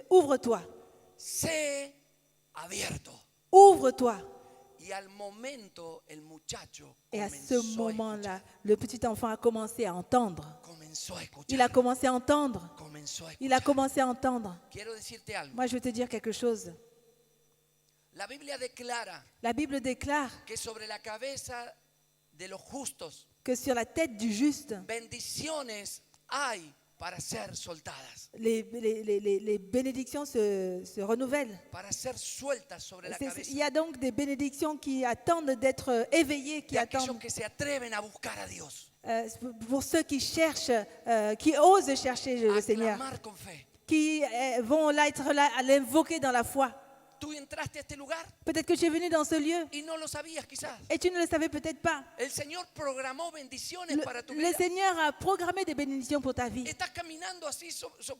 Ouvre-toi. Sé abierto. Ouvre-toi. Y al momento el muchacho Et à ce comenzó a moment-là, le petit enfant a commencé à entendre. comenzó a escuchar. Il a commencé à entendre. Comenzó a Il a escuchar. commencé à entendre. Quiero decirte algo. Moi, je vais te dire quelque chose. La Biblia declara La Bible déclare que sobre la cabeza de los justos que sur la tête du juste, bendiciones hay para ser soltadas, les bénédictions se renouvellent. para ser sueltas sobre la cabeza. Il y a donc des bénédictions qui attendent d'être éveillées, qui De aquellos attendent que se atreven a buscar a Dios, pour ceux qui cherchent, qui osent chercher a le Seigneur, clamar con fe. qui vont là être là à l'invoquer dans la foi. Tú entraste a este lugar Peut-être que tu es venu dans ce lieu y no lo sabías quizás. et tu ne le savais peut-être pas. El Señor programó bendiciones para tu Le vida. Seigneur a programmé des bénédictions pour ta vie. Estás caminando así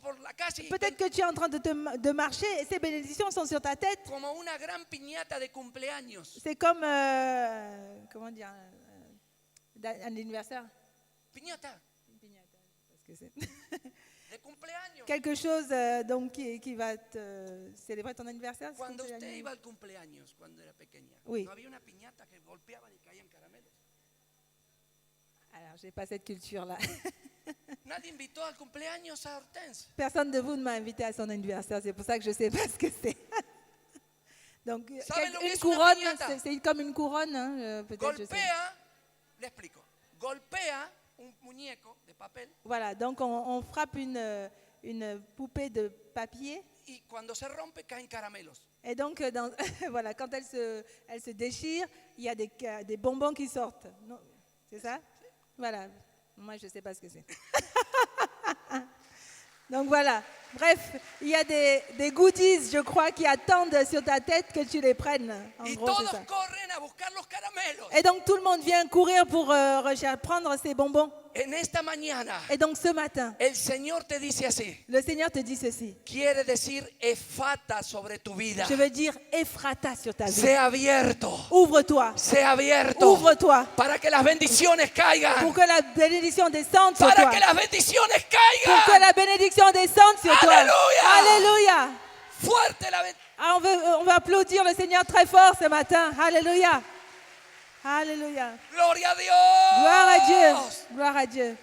por la calle y Peut-être que tu es en train de marcher et ces bénédictions sont sur ta tête. como una gran piñata de cumpleaños. C'est comme, comment dire, un anniversaire. Piñata Parce que c'est de cumpleaños. quelque chose donc, qui va te célébrer ton anniversaire. c'est Cuando comme usted ça, iba al cumpleaños cuando era pequeña, Oui. no había una piñata que golpeaban y caían caramelos. Alors, j'ai pas cette culture-là. Nadie invitó al cumpleaños a Hortense. Personne de vous ne m'a invité à son anniversaire. C'est pour ça que je ne sais pas ce que c'est. Donc, ¿Saben lo que une es una couronne, piñata? c'est comme une couronne. Hein, peut-être, je sais. Golpea, le explico, golpea un muñeco de papel Voilà, donc on frappe une poupée de papier. y cuando se rompe caen caramelos. Et donc, voilà, quand elle se déchire, il y a des bonbons qui sortent. Non, c'est ça? Voilà. Moi, je ne sais pas ce que c'est. Donc voilà. Bref, il y a des goodies, je crois, qui attendent sur ta tête que tu les prennes. En Y gros, c'est todos ça. corren a buscar los caramelos. Et donc tout le monde vient courir pour prendre ces bonbons. En esta mañana, Et donc ce matin, el Señor te dice así. le Seigneur te dit ceci. Quiere decir efata sobre tu vida. Je veux dire Ephrata sur ta vie. Sea abierto. Ouvre-toi. Sea abierto. Ouvre-toi. Para que las bendiciones caigan. Pour que la bénédiction descende sur Para toi. que las bendiciones Pour que caigan. la bénédiction descende sur toi. Alléluia. Alléluia. Fuerte la bendición. Ah, on va applaudir le Seigneur très fort ce matin. Alléluia. Alléluia. Gloria a Dios. Gloire à Dieu. Gloire à Dieu.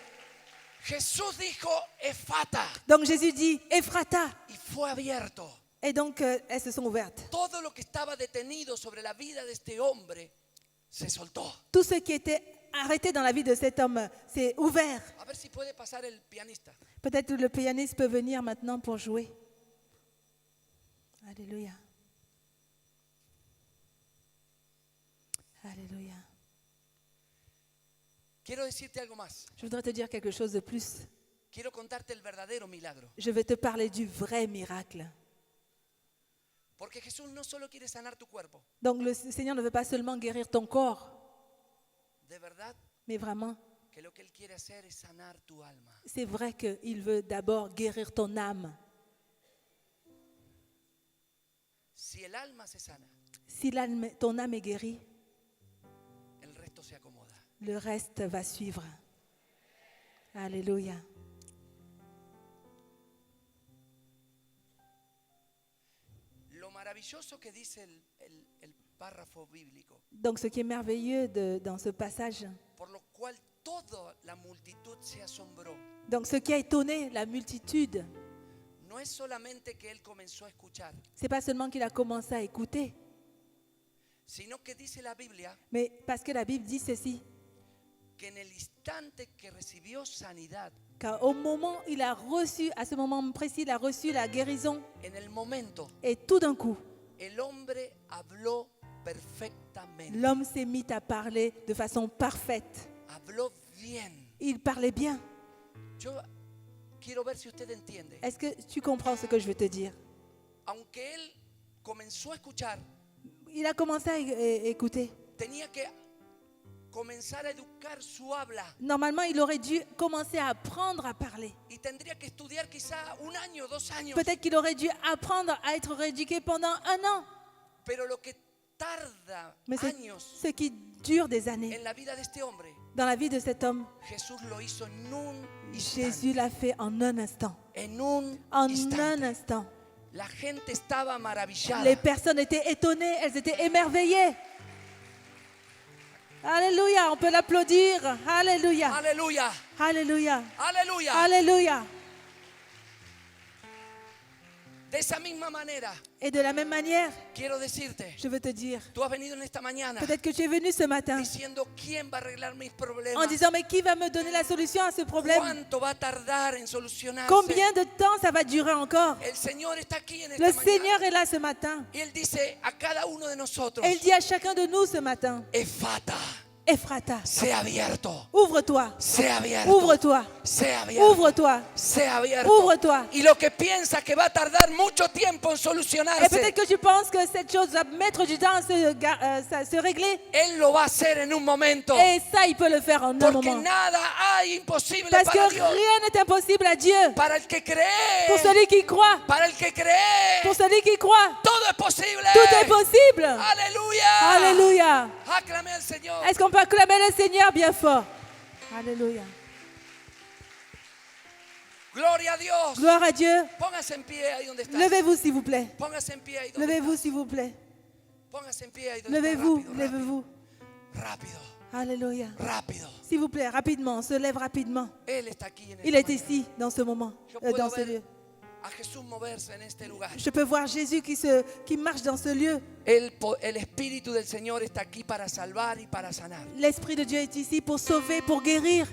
Jesús dijo efata Donc Jésus dit Ephrata. y fue abierto. Et donc elles se sont ouvertes. Todo lo que estaba detenido sobre la vida de este hombre se soltó. Tout ce qui était arrêté dans la vie de cet homme s'est ouvert. A ver si puede pasar el pianista. Peut-être le pianiste peut venir maintenant pour jouer. Alléluia. Alléluia. Quiero decirte algo más. Je voudrais te dire quelque chose de plus. Quiero contarte el verdadero milagro. Je vais te parler du vrai miracle. Porque Jesús no solo quiere sanar tu cuerpo. Donc le Seigneur ne veut pas seulement guérir ton corps, De verdad mais vraiment, que lo que Él quiere hacer es sanar tu alma. c'est vrai qu'il veut d'abord guérir ton âme. Si el alma se sana, Si ton âme est guérie, el resto se acomoda. le reste va suivre. Alléluia. Lo maravilloso que dice el párrafo bíblico, Donc ce qui est merveilleux dans ce passage, por lo cual toda la multitud se asombró, donc ce qui a étonné la multitude, no es solamente que Él comenzó a escuchar, c'est pas seulement qu'il a commencé à écouter, sino que dice la Biblia mais parce que la Bible dit ceci, que en el instante que recibió sanidad, qu'au moment où il a reçu, à ce moment précis, il a reçu la guérison, en el momento, et tout d'un coup, el hombre habló perfectamente, l'homme s'est mis à parler de façon parfaite. habló bien. Il parlait bien. Yo quiero ver si usted entiende. Est-ce que tu comprends ce que je veux te dire? Aunque él comenzó a escuchar, Il a commencé à écouter. tenía que comenzar a educar su habla Normalement, il aurait dû commencer à apprendre à parler. y tendría que estudiar quizá 1 año, 2 años. Peut-être qu'il aurait dû apprendre à être rééduqué pendant 1 an. Pero lo que tarda Mais c'est años ce qui dure des années en la vida de este hombre, dans la vie de cet homme. Jesús lo hizo en un Jésus instante. l'a fait en un instant. En un En un instante. instant. La gente estaba maravillada. Les personnes étaient étonnées, elles étaient émerveillées. Alléluia, on peut l'applaudir. Alléluia. Aleluya, Alléluia. aleluya. Alléluia. De esa misma manera, Et de la même manière, quiero decirte, je veux te dire, tú has venido en esta mañana peut-être que tu es venu ce matin diciendo quién va a arreglar mis en problemas, disant, mais qui va me donner la solution à ce problème? cuánto va a tardar en solucionarse. Combien de temps ça va durer encore? El Señor está aquí en esta Le mañana. Seigneur est là ce matin. Y Él dice a cada uno de nosotros, Et il dit à chacun de nous ce matin, Efata, Ephrata, sea abierto, ouvre-toi, sea abierto, ouvre-toi, sea abierto, ouvre-toi, sea abierto. ouvre-toi. Y lo que piensa que va a tardar mucho tiempo en Et solucionarse, peut-être que tu penses que cette chose va mettre du temps à se régler. Él lo va a hacer en un momento. Et ça, il peut le faire en un Porque moment. nada hay imposible Parce para que Dios. rien n'est impossible à Dieu. Para el que cree, Pour celui qui croit, para el que cree, pour celui qui croit, todo es posible. tout est possible. Aleluya. Alléluia. Aclame al Señor. Est-ce qu'on peut acclamer le Seigneur bien fort? Alléluia. Gloria a Dios. Gloire à Dieu. Póngase en pie ahí donde está. Levez-vous, s'il vous plaît. Póngase en pie ahí donde Levez-vous, está. s'il vous plaît. Póngase en pie ahí donde está. Levez-vous, Rápido, levez-vous. rápido, Alléluia. rápido. S'il vous plaît, rapidement, on se lève rapidement. Él está aquí en Il esta est mañana. ici, dans ce moment, Yo puedo dans ce ver lieu. a Jesús moverse en este lugar. Je peux voir Jésus qui marche dans ce lieu. El Espíritu del Señor está aquí para salvar y para sanar. L'Esprit de Dieu est ici pour sauver, pour guérir.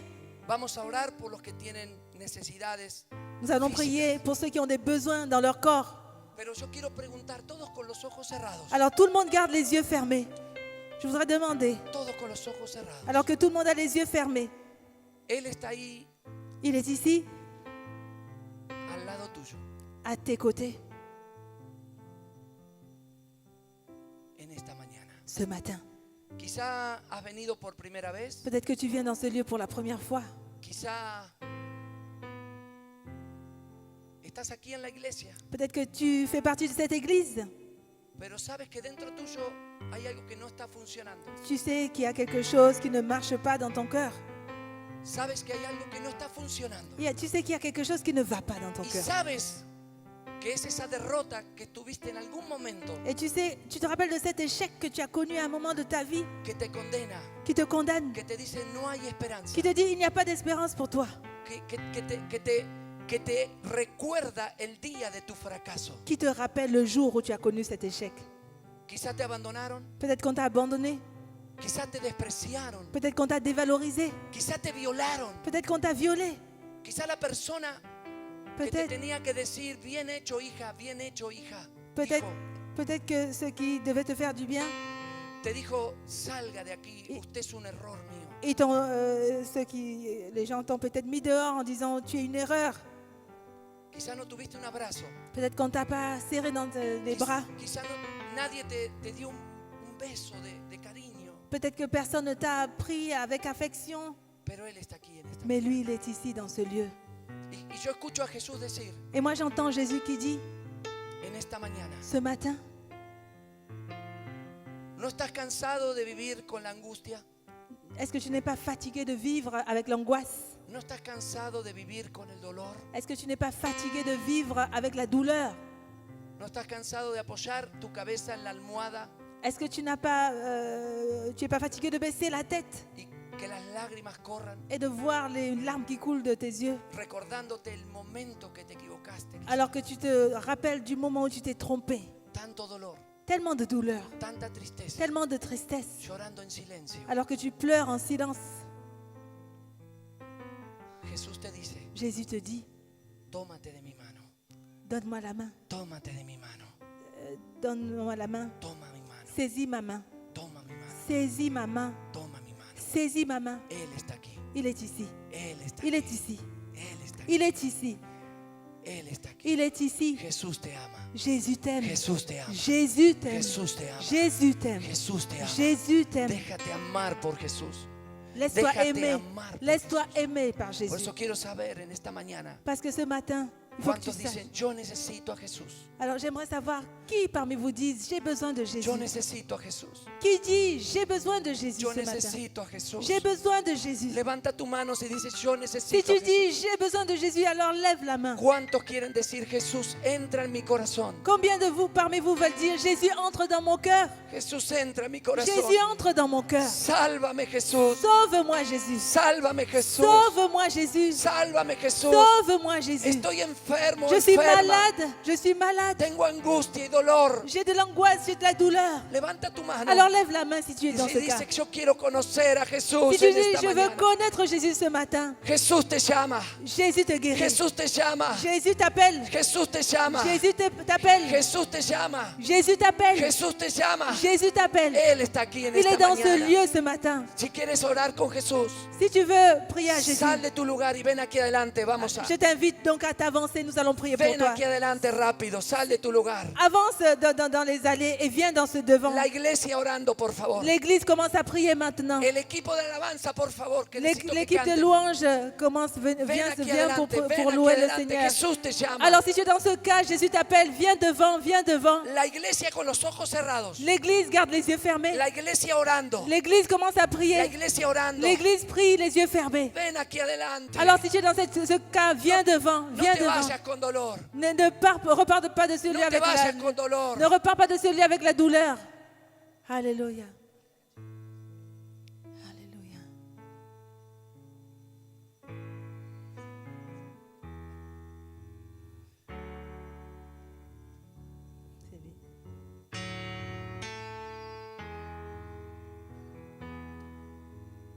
Vamos a orar por los que tienen necesidades. Nous allons físicas. prier pour ceux qui ont des besoins dans leur corps. Pero yo quiero preguntar, todos con los ojos cerrados. Alors tout le monde garde les yeux fermés. Je voudrais demander, Todos con los ojos cerrados. alors que tout le monde a les yeux fermés, Él está ahí il est ici, al lado tuyo à tes côtés en esta mañana. ce matin. Quizá has venido por primera vez, Peut-être que tu viens dans ce lieu pour la première fois. quizá estás aquí en la iglesia, Peut-être que tu fais partie de cette église. pero sabes que dentro tuyo hay algo que no está funcionando. Tu sais qu'il y a quelque chose qui ne marche pas dans ton cœur. Sabes que hay algo que no está funcionando. Tu sais qu'il y a quelque chose qui ne va pas dans ton Y cœur. sabes que es esa derrota que tuviste en algún momento Et tu sais, tu te rappelles de cet échec que tu as connu à un moment de ta vie, que te condena, qui te condamne, que te dice no hay esperanza, qui te dit il n'y a pas d'espérance pour toi, que te recuerda el día de tu fracaso. qui te rappelle le jour où tu as connu cet échec. Quizá te abandonaron, Peut-être qu'on t'a abandonné, quizá te despreciaron, peut-être qu'on t'a dévalorisé, quizá te violaron, peut-être qu'on t'a violé, quizá la persona que te peut-être, tenía que decir bien hecho hija, peut-être, hijo, peut-être que ceux qui devaient te faire du bien, te dijo salga de aquí, usted es un error mío. et les gens t'ont peut-être mis dehors en disant tu es une erreur. Quizá no tuviste un abrazo, Peut-être qu'on t'a pas serré dans les bras. quizá nadie te dio un beso de cariño, Peut-être que personne ne t'a pris avec affection. pero Él está aquí en esta Mais lui, il est ici dans ce lieu. Y yo escucho a Jesús decir Et moi, j'entends Jésus qui dit, en esta mañana, ce matin, ¿no estás cansado de vivir con la angustia? est-ce que tu n'es pas fatigué de vivre avec l'angoisse? ¿No estás cansado de vivir con el dolor? Est-ce que tu n'es pas fatigué de vivre avec la douleur? ¿No estás cansado de apoyar tu cabeza en la almohada Est-ce que tu n'es pas fatigué de baisser la tête y que las lágrimas corran, et de voir les larmes qui coulent de tes yeux recordándote el momento que te equivocaste? alors que tu te rappelles du moment où tu t'es trompé? Tanto dolor, Tellement de douleur, tanta tristeza, tellement de tristesse, llorando en silencio. alors que tu pleures en silence. Jesús te dice, Jésus te dit, tómate de mi mano, donne-moi la main, tómate de mi mano, donne-moi la main, toma mi mano, saisis ma main, toma mi mano, saisis ma main, toma mi mano. saisis ma main. Él está aquí, Il est ici, Él está il aquí, est ici, Él está aquí, il est ici, Él está aquí. il est ici. Jesús te ama, Jésus t'aime, Jesús te ama, Jésus t'aime, Jesús te ama, Jésus t'aime, Jesús te ama. Jésus t'aime. Déjate amar por Jesús. Laisse-toi Déjate aimer, amar por laisse-toi Jesús. aimer par Por Jésus. eso quiero saber en esta mañana, Parce que ce matin, il faut que tu ¿cuántos saches. dicen, yo necesito a Jesús? Alors j'aimerais savoir qui parmi vous disent j'ai besoin de Jésus. Yo necesito a Jesús. Qui dit j'ai besoin de Jésus Yo ce matin? necesito a Jesús. J'ai besoin de Jésus. Levanta tu mano si dices, yo Si necesito tu a Jesús. dis j'ai besoin de Jésus, alors lève la main. ¿Cuántos quieren decir, Jesús, entra en mi corazón? Combien de vous parmi vous veulent dire Jésus entre dans mon cœur? Jesús, entra en mi corazón. Jésus entre dans mon cœur. Sálvame, Jesús. Sauve-moi Jésus. Sálvame, Jesús. Sauve-moi Jésus. Sálvame, Jesús. Sauve-moi Jésus. Estoy enfermo, Je suis enferma. malade. Je suis malade. Tengo angustia y dolor. J'ai de l'angoisse, j'ai de la douleur. Levanta tu mano. Alors lève la main si tu es Y dans si ce cas. dice que yo quiero conocer a Jesús Si tu en dis esta je veux mañana. connaître Jésus ce matin, Jesús te llama. Jésus te guérit. Jesús te llama. Jésus t'appelle. Jesús te llama. Jésus t'appelle. Jesús te llama. Jésus t'appelle. Jesús te llama. Jésus t'appelle. Él está aquí en Il est esta dans mañana. ce lieu ce matin. Si quieres orar con Jesús, Si tu veux prier à Jésus, sal de tu lugar y ven aquí adelante. Vamos a. je t'invite donc à t'avancer. Nous allons prier pour Ven toi. aquí adelante rápido. Sal de tu lugar. Avance dans les allées et viens dans ce devant. La iglesia orando, por favor. L'église commence à prier maintenant. El equipo de alabanza, por favor. Que necesito que L'équipe de canten. louange Ven vient aquí pour adelante. Ven aquí louer le adelante. Seigneur. Jesús te llama. Alors si tu es dans ce cas, Jésus t'appelle, viens devant, viens devant. La iglesia con los ojos cerrados. L'église garde les yeux fermés. La iglesia orando. L'église commence à La prier. iglesia orando. L'église prie, les yeux fermés. Ven aquí adelante. Alors si tu es dans ce cas, viens devant, No viens te devant. vayas con dolor. Repars pas de celui No te avec vayas con dolor. ne repars pas de celui avec la douleur. Alléluia. Alléluia. C'est lui.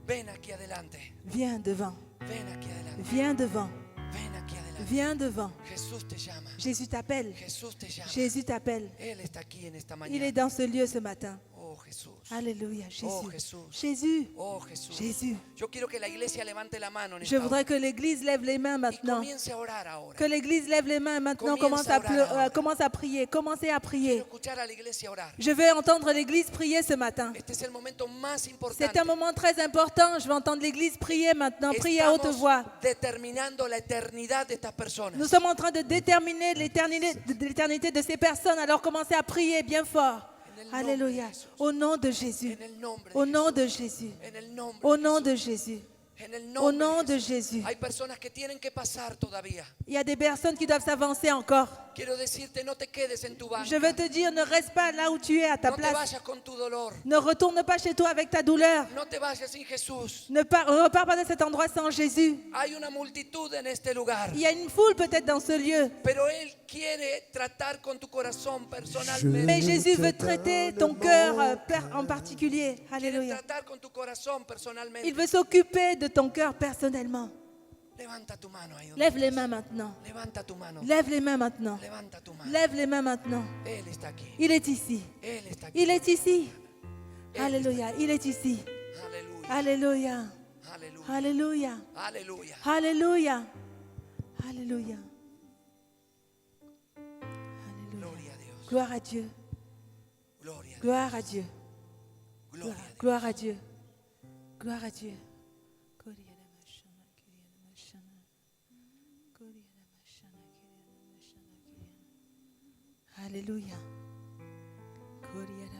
Ven aquí adelante. Viens devant. Ven aquí adelante. Viens devant. Ven aquí adelante. Viens devant. Jesús te llama. Jésus t'appelle. Jesús te llama. Jésus t'appelle. Él está aquí en esta Il est mañana. dans ce lieu ce matin. Oh, Oh Jesús. Alléluia, Oh Jésus. Jesús. Jésus, Oh Jesús. Jésus. Yo quiero que la iglesia levante la mano en Je esta voudrais hora que l'Église lève les mains y maintenant. comience a orar ahora. Que l'Église lève les mains maintenant, Comience à orar ahora. commence à prier, commencez à Quiero prier. escuchar a la iglesia orar. Je vais entendre l'Église prier ce matin. Este es el momento más C'est importante. un moment très important. Je vais entendre l'Église prier maintenant, prier à haute Estamos voix. determinando la eternidad de estas personas. Nous sommes en train de déterminer l'éternité de ces personnes. Alors commencez à prier bien fort. Alléluia. Au nom de Jésus. En el nombre de Au nom Jesús. de Jésus. En el nombre Au de nom Jesús. de Jésus. En el Au nombre nom de de Jesús. Jésus. Hay personas que tienen que pasar todavía. Il y a des personnes qui doivent s'avancer encore. Quiero decirte, no te quedes en tu banca. Je veux te dire, ne reste pas là où tu es à ta No te place. vayas con tu dolor. Ne retourne pas chez toi avec ta douleur. No te vayas sin Jesús. Ne repars pas de cet endroit sans Jésus. Hay una multitud en este lugar. Il y a une foule peut-être dans ce lieu. Pero Él quiere tratar con tu corazón personalmente. Mais Jésus veut traiter ton cœur en particulier. Quiere Alléluia. tratar con tu corazón personalmente. Il veut s'occuper de ton cœur personnellement. Levanta tu mano ahí donde Lève les estás. mains maintenant. Levanta tu mano. Lève les mains maintenant. Levanta tu mano. Lève les mains maintenant. Él está aquí. Il est ici. Él está aquí. Il est ici. Alléluia. Il est ici. Aleluya. Alléluia. Aleluya. Alléluia. Aleluya. Alléluia. Alléluia. Alléluia. Gloria a Dios. Gloire à Dieu. Gloria a Dios. Gloire à Dieu. Gloria a Dios. Gloire à Dieu. Gloire à Dieu. Alléluia. Gloria a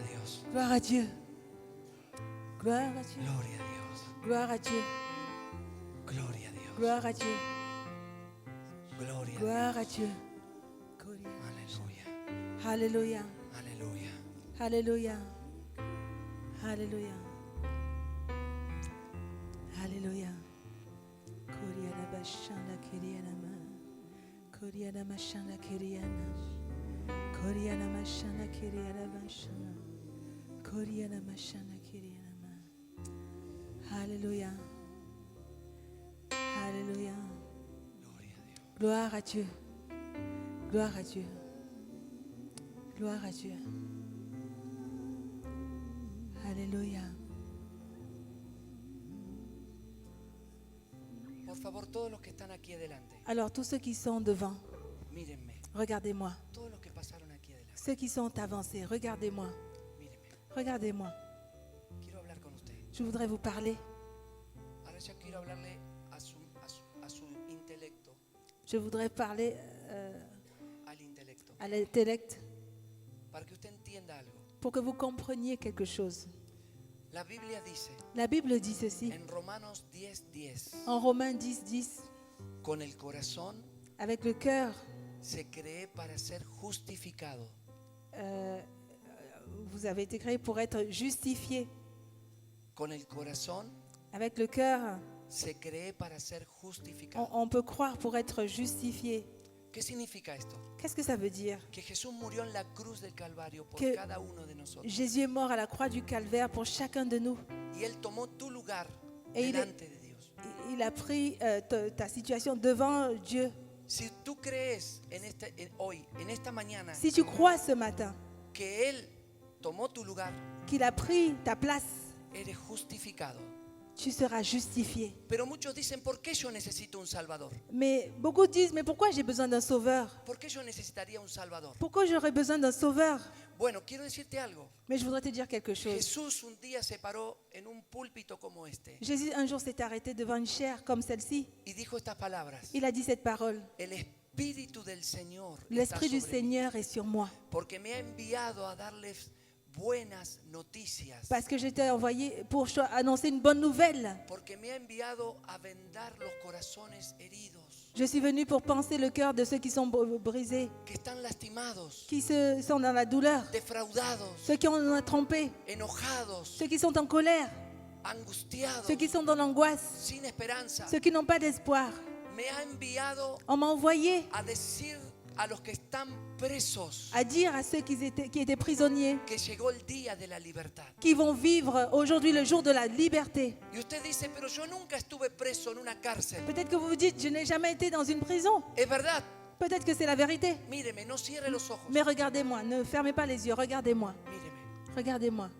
Dios. Gloire à Dieu. Gloire à Dieu. Gloria a Dios. Gloire à Dieu. Gloria a Dios. Gloire à Dieu. Gloria a Dios. Gloire à Dieu. Aleluya. Alléluia. Aleluya. Alléluia. Alléluia. Alléluia. Koriana bashana kiriana. Koriana mashana kiriana. Koriana mashana kiriana mashana. Koriana mashana kiriana. Alléluia. Alléluia. Gloria a Dios. Gloire à Dieu. Gloire à Dieu. Gloire à Dieu. Alléluia. Por favor, todos los que están aquí adelante, Alors tous ceux qui sont devant, mírenme. regardez-moi. Todos los que pasaron aquí adelante, Ceux qui sont avancés, regardez-moi. mírenme. Regardez-moi. Quiero hablar con usted. Je voudrais vous parler. Ahora ya quiero hablarle a su intelecto, Je voudrais parler al intelecto, à l'intellect para que usted entienda algo. pour que vous compreniez quelque chose. La Biblia dice La Bible dit ceci en Romanos 10:10, en Romains 10, 10. con el corazón Avec le cœur, se cree para ser justificado. vous avez été créés pour être justifiés. Con el corazón Avec le cœur, se cree para ser justificado. on peut croire pour être justifié. ¿Qué significa esto? Qu'est-ce que ça veut dire? Que Jesús murió en la cruz del Calvario por Que cada uno de nosotros. Jésus est mort à la croix du calvaire pour chacun de nous. Y Él tomó tu lugar Et delante de Dios. Il a pris ta situation devant Dieu. Si tú crees hoy, en esta mañana, Si tu crois ce matin que Él tomó tu lugar, qu'il a pris ta place, eres justificado. tu seras justifié. Pero muchos dicen, ¿por qué yo necesito un Salvador? Mais beaucoup disent, mais pourquoi j'ai besoin d'un sauveur? ¿Por qué yo necesitaría un Salvador? Pourquoi j'aurais besoin d'un sauveur? Bueno, quiero decirte algo. Mais je voudrais te dire quelque chose. Jesús un día se paró en un púlpito como este Jésus un jour s'est arrêté devant une chaire comme celle-ci. y dijo estas palabras. Il a dit cette parole. El Espíritu del Señor está L'Esprit du sobre mí, Seigneur est sur moi. porque me ha enviado a darles buenas noticias. Parce que j'étais envoyé pour annoncer une bonne nouvelle. Porque me ha enviado a vendar los corazones heridos, Je suis venu pour penser le cœur de ceux qui sont brisés, que están lastimados, qui sont dans la douleur, defraudados, ceux qui ont trompé, enojados, ceux qui sont en colère, angustiados, ceux qui sont dans l'angoisse, sin esperanza. ceux qui n'ont pas d'espoir. me ha enviado On m'a envoyé a decir a los que están presos à dire à ceux qui étaient prisonniers que llegó el día de la libertad. qui vont vivre aujourd'hui le jour de la liberté. Y usted dice, pero yo nunca estuve preso en una cárcel. Peut-être que vous vous dites, je n'ai jamais été dans une prison. Es verdad. Peut-être que c'est la vérité. Míreme, no cierre los ojos. Mais regardez-moi, ne fermez pas les yeux, regardez-moi. Míreme. Regardez-moi.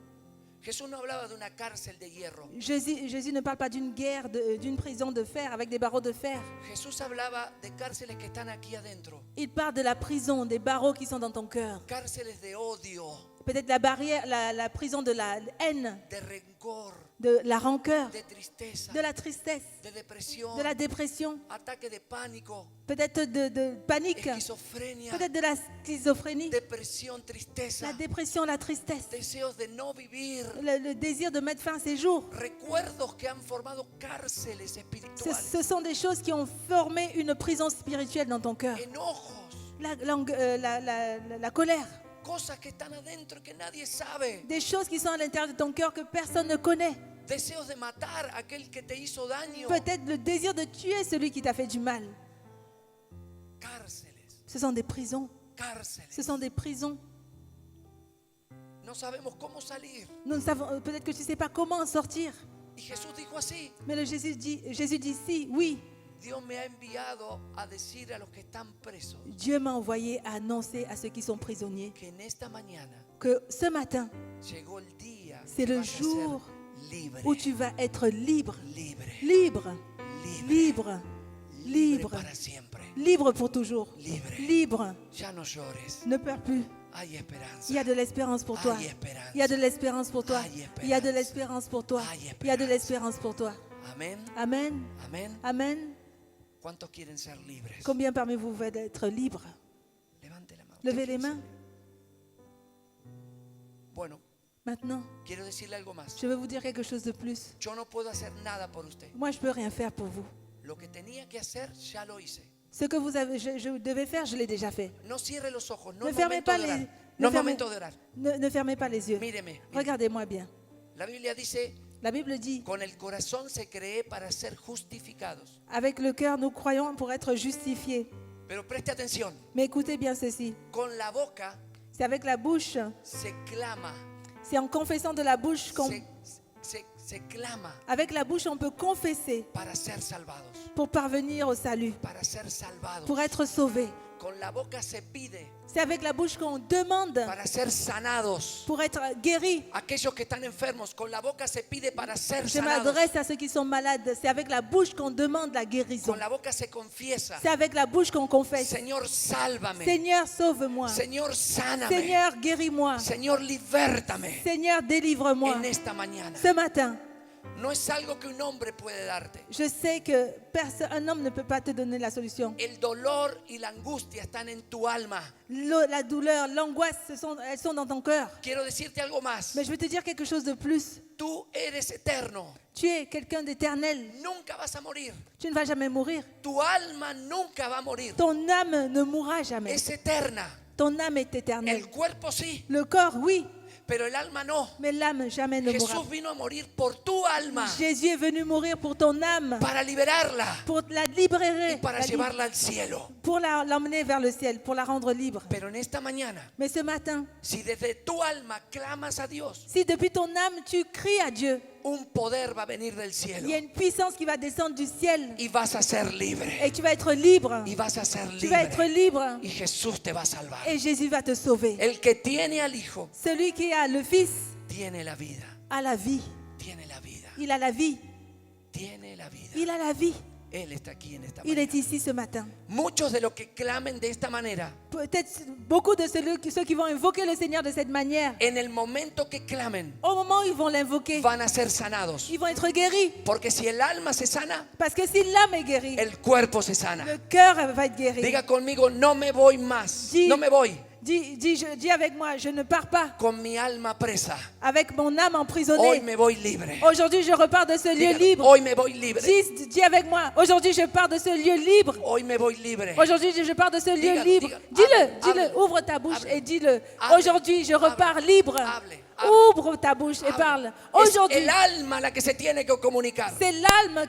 Jesús no hablaba de una cárcel de hierro. Jésus ne parle pas d'une guerre, d'une prison de fer avec des barreaux de fer. Jesús hablaba de cárceles que están aquí adentro. Il parle de la prison, des barreaux qui sont dans ton cœur. Cárceles de odio, Peut-être la barrière, la prison de la haine, de rencor, de la rancœur, de tristeza, de la tristesse, de depresión, de la dépression, ataque de pánico, peut-être de panique, esquizofrenia, peut-être de la schizophrénie, depresión, tristeza, la dépression, la tristesse, deseos de no vivir, le désir de mettre fin à ses jours. recuerdos que han formado cárceles espirituales, Ce sont des choses qui ont formé une prison spirituelle dans ton cœur. enojos, La colère, cosas que están adentro que nadie sabe, des choses qui sont à l'intérieur de ton cœur que personne ne connaît. deseos de matar a aquel que te hizo daño, Peut-être le désir de tuer celui qui t'a fait du mal. cárceles, Ce sont des prisons. cárceles. Ce sont des prisons. No sabemos cómo salir. Nous ne savons, peut-être que tu ne sais pas comment en sortir. Y Jesús dijo así, Mais Jésus dit si, oui. Dios me ha enviado a decir a los que están presos Dieu m'a envoyé à annoncer à ceux qui sont prisonniers que en esta mañana que ce matin, llegó el día c'est que le vas a ser jour libre, où tu vas être libre. libre, Libre. libre, Libre. Libre. para siempre, Libre pour toujours. libre. Libre. Ya no llores, Ne pleure plus. hay esperanza. Il y a de l'espérance pour toi. Hay esperanza. Il y a de l'espérance pour toi. Hay esperanza. Il y a de l'espérance pour toi. Hay Il y a de esperanza. l'espérance pour toi. Amén, Amen. amén. Amen. ¿Cuántos quieren ser libres? Combien parmi vous veulent être libres? Levante la mano. Levez ¿Usted les quiere mains. ser libre? Bueno, Maintenant, quiero decirle algo más. je vais vous dire quelque chose de plus. Yo no puedo hacer nada por usted. Moi, je ne peux rien faire pour vous. Lo que tenía que hacer, ya lo hice. Ce que je devais faire, je l'ai déjà fait. No cierre los ojos, no Ne es fermez momento pas de orar. les, No ne es fermez- momento de orar. ne fermez pas les yeux. Míreme. Regardez-moi bien. La Biblia dice, La Bible dit, con el corazón se cree para ser justificados. avec le cœur, nous croyons pour être justifiés. Pero preste atención, Mais écoutez bien ceci. con la boca C'est avec la bouche, se clama, c'est en confessant de la bouche qu'on... se clama Avec la bouche, on peut confesser para ser salvados, pour parvenir au salut, para ser salvados. pour être sauvé. Con la boca se pide C'est avec la bouche qu'on demande para ser sanados. pour être guéri. Aquellos que están enfermos, con la boca se pide para ser Je sanados. m'adresse à ceux qui sont malades. C'est avec la bouche qu'on demande la guérison. Con la boca se confiesa. C'est avec la bouche qu'on confesse. Señor, sálvame. Seigneur, sauve-moi. Señor, sáname. Seigneur, guéris-moi. Señor, libértame. Seigneur, délivre-moi. En esta mañana. Ce matin, No es algo que un hombre puede darte. je sais que un homme ne peut pas te donner la solution. El dolor y la angustia están en tu alma. La douleur, l'angoisse, elles sont dans ton cœur. Quiero decirte algo más. Mais je vais te dire quelque chose de plus. Tú eres eterno. Tu es quelqu'un d'éternel. Nunca vas a morir. Tu ne vas jamais mourir. Tu alma nunca va a morir. Ton âme ne mourra jamais. Es eterna. Ton âme est éternelle. El cuerpo sí, Le corps, oui, pero el alma no. mais l'âme jamais ne mourra. Jesús vino a morir por tu alma Jésus est venu mourir pour ton âme, para liberarla pour la y libérer, para llevarla al cielo. pour l'emmener vers le ciel, pour la rendre libre. Pero en esta mañana, Mais ce matin, si desde tu alma clamas a Dios, si depuis ton âme tu cries à Dieu, un poder va a venir del il cielo y a une puissance qui va descendre du ciel y vas a ser libre. et tu vas être libre. Y vas a ser Tu vas être libre. libre Y Jesús te va a salvar. et Jésus va te sauver. El que tiene al Hijo Celui qui a le Fils tiene la vida. a la vie. Tiene la vida. Il a la vie. Tiene la vida. Il a la vie. Él está aquí en esta Il mañana. est ici ce matin. Muchos de los que clamen de esta manera, Peut-être beaucoup de ceux qui vont invoquer le Seigneur de cette manière, en el momento que clamen, au moment où ils vont l'invoquer, van a ser sanados. ils vont être guéris. Porque si el alma se sana, Parce que si l'âme est guérie, el cuerpo se sana. le cœur va être guéri. Diga conmigo, no me voy más. Dis- No me voy Dis avec moi, je ne pars pas con mi alma presa. avec mon âme Hoy emprisonnée. me voy libre. Aujourd'hui, je repars de ce lieu Diga, libre. hoy me voy libre. Dis avec moi, aujourd'hui, je pars de ce lieu libre. Hoy me voy libre. Aujourd'hui, je pars de ce lieu Diga, libre. diga, Dis-le, hable, dis-le, hable. ouvre ta bouche Hable. et dis-le. Hable. Aujourd'hui, je repars libre. Hable. Ouvre ta bouche et parle. Es Aujourd'hui, el alma la que se tiene que comunicar. c'est l'âme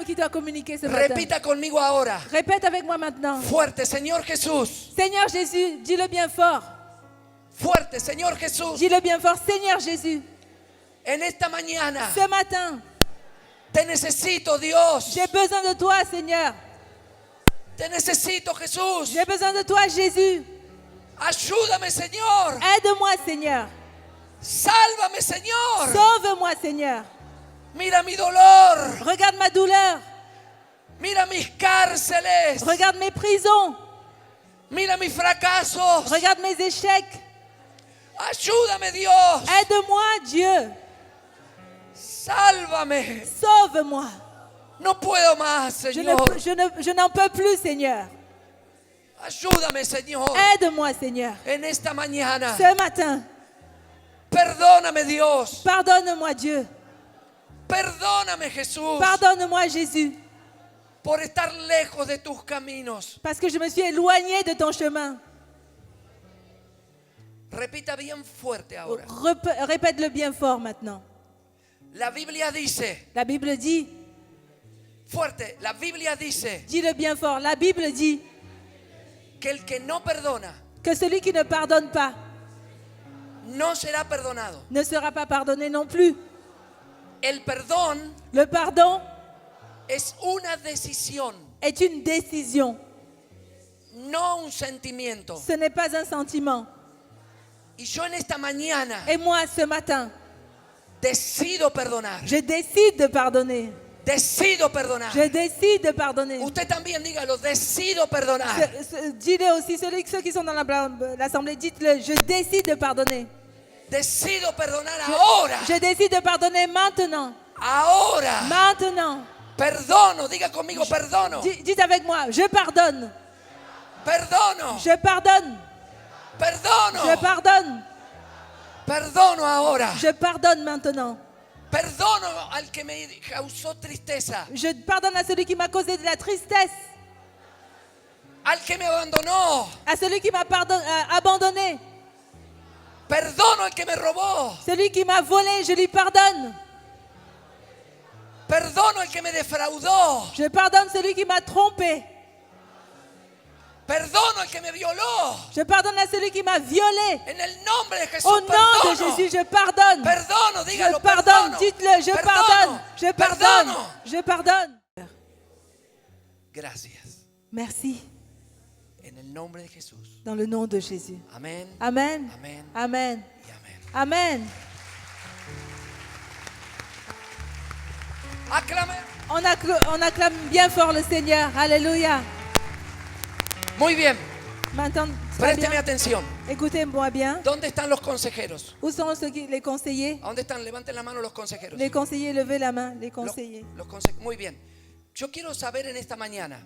qui doit communiquer ce matin. Repita conmigo ahora. Répète avec moi maintenant. Fuerte, Señor Jesús. Seigneur Jésus, dis-le bien fort. Fuerte, Señor Jesús. Dis-le bien fort. Seigneur Jésus, En esta mañana ce matin, te necesito, Dios. j'ai besoin de toi, Seigneur. Te necesito, Jesús. J'ai besoin de toi, Jésus. Ayúdame, Señor. Aide-moi, Seigneur. Sálvame, Señor. Sauve-moi, Seigneur. Mira mi dolor. Regarde ma douleur. Mira mis cárceles. Regarde mes prisons. Mira mis fracasos. Regarde mes échecs. Ayúdame, Dios. Aide-moi, Dieu. Sálvame. Sauve-moi. No puedo más, Señor. Je n'en peux plus, Seigneur. Ayúdame, Señor. Aide-moi, Seigneur. En esta mañana. Ce matin, Perdóname, Dios. pardonne-moi, Dieu. Perdóname, Jesús. Pardonne-moi, Jésus. Por estar lejos de tus caminos. Parce que je me suis éloignée de ton chemin. Repita bien fuerte ahora. Répète-le bien fort maintenant. La Biblia dice, La Bible dit, fuerte, la Biblia dice dis-le bien fort, la Bible dit que el que no perdona que celui qui ne pardonne pas no será perdonado. ne sera pas pardonné non plus. El perdón Le pardon es una decisión, est une décision. no un sentimiento. Ce n'est pas un sentiment. Y yo en esta mañana Et moi, ce matin, decido perdonar. je décide de pardonner. Decido perdonar. Je décide de pardonner. Usted también dígalo, decido perdonar. Dis-le aussi, ceux qui sont dans l'assemblée, dites-le, je décide de pardonner. Decido perdonar ahora. Je décide de pardonner maintenant. Ahora. Maintenant. Perdono, diga conmigo, perdono. Dites avec moi, je pardonne. Perdono. Je pardonne. Perdono. Je pardonne. Perdono ahora. Je pardonne maintenant. Perdono al que me causó tristeza. Je pardonne à celui qui m'a causé de la tristesse. Al que me abandonó. À celui qui m'a abandonné. Perdono al que me robó. Celui qui m'a volé, je lui pardonne. Perdono al que me defraudó. Je pardonne celui qui m'a trompé. Perdono al que me violó. Je pardonne à celui qui m'a violé. En el nombre de Jesús. Au nom de perdono. Jésus, je pardonne. Perdono, dígalo, Je pardonne, perdono. dites-le, je Perdono. pardonne. Je pardonne. Perdono. Je pardonne. Gracias. Merci. En el nombre de Jesús. Dans le nom de Jésus. Amén. Amen. Amén. Amen. Y amén. Amen. Aclame. On acclame bien fort le Seigneur. Alléluia. Muy bien. Maintenant, très Présteme bien. atención. Écoutez-moi bien. ¿Dónde están los consejeros? Où sont les conseillers? ¿A dónde están? Levanten la mano los consejeros. Les conseillers, levez la main. Les conseillers. Muy bien. Yo quiero saber en esta mañana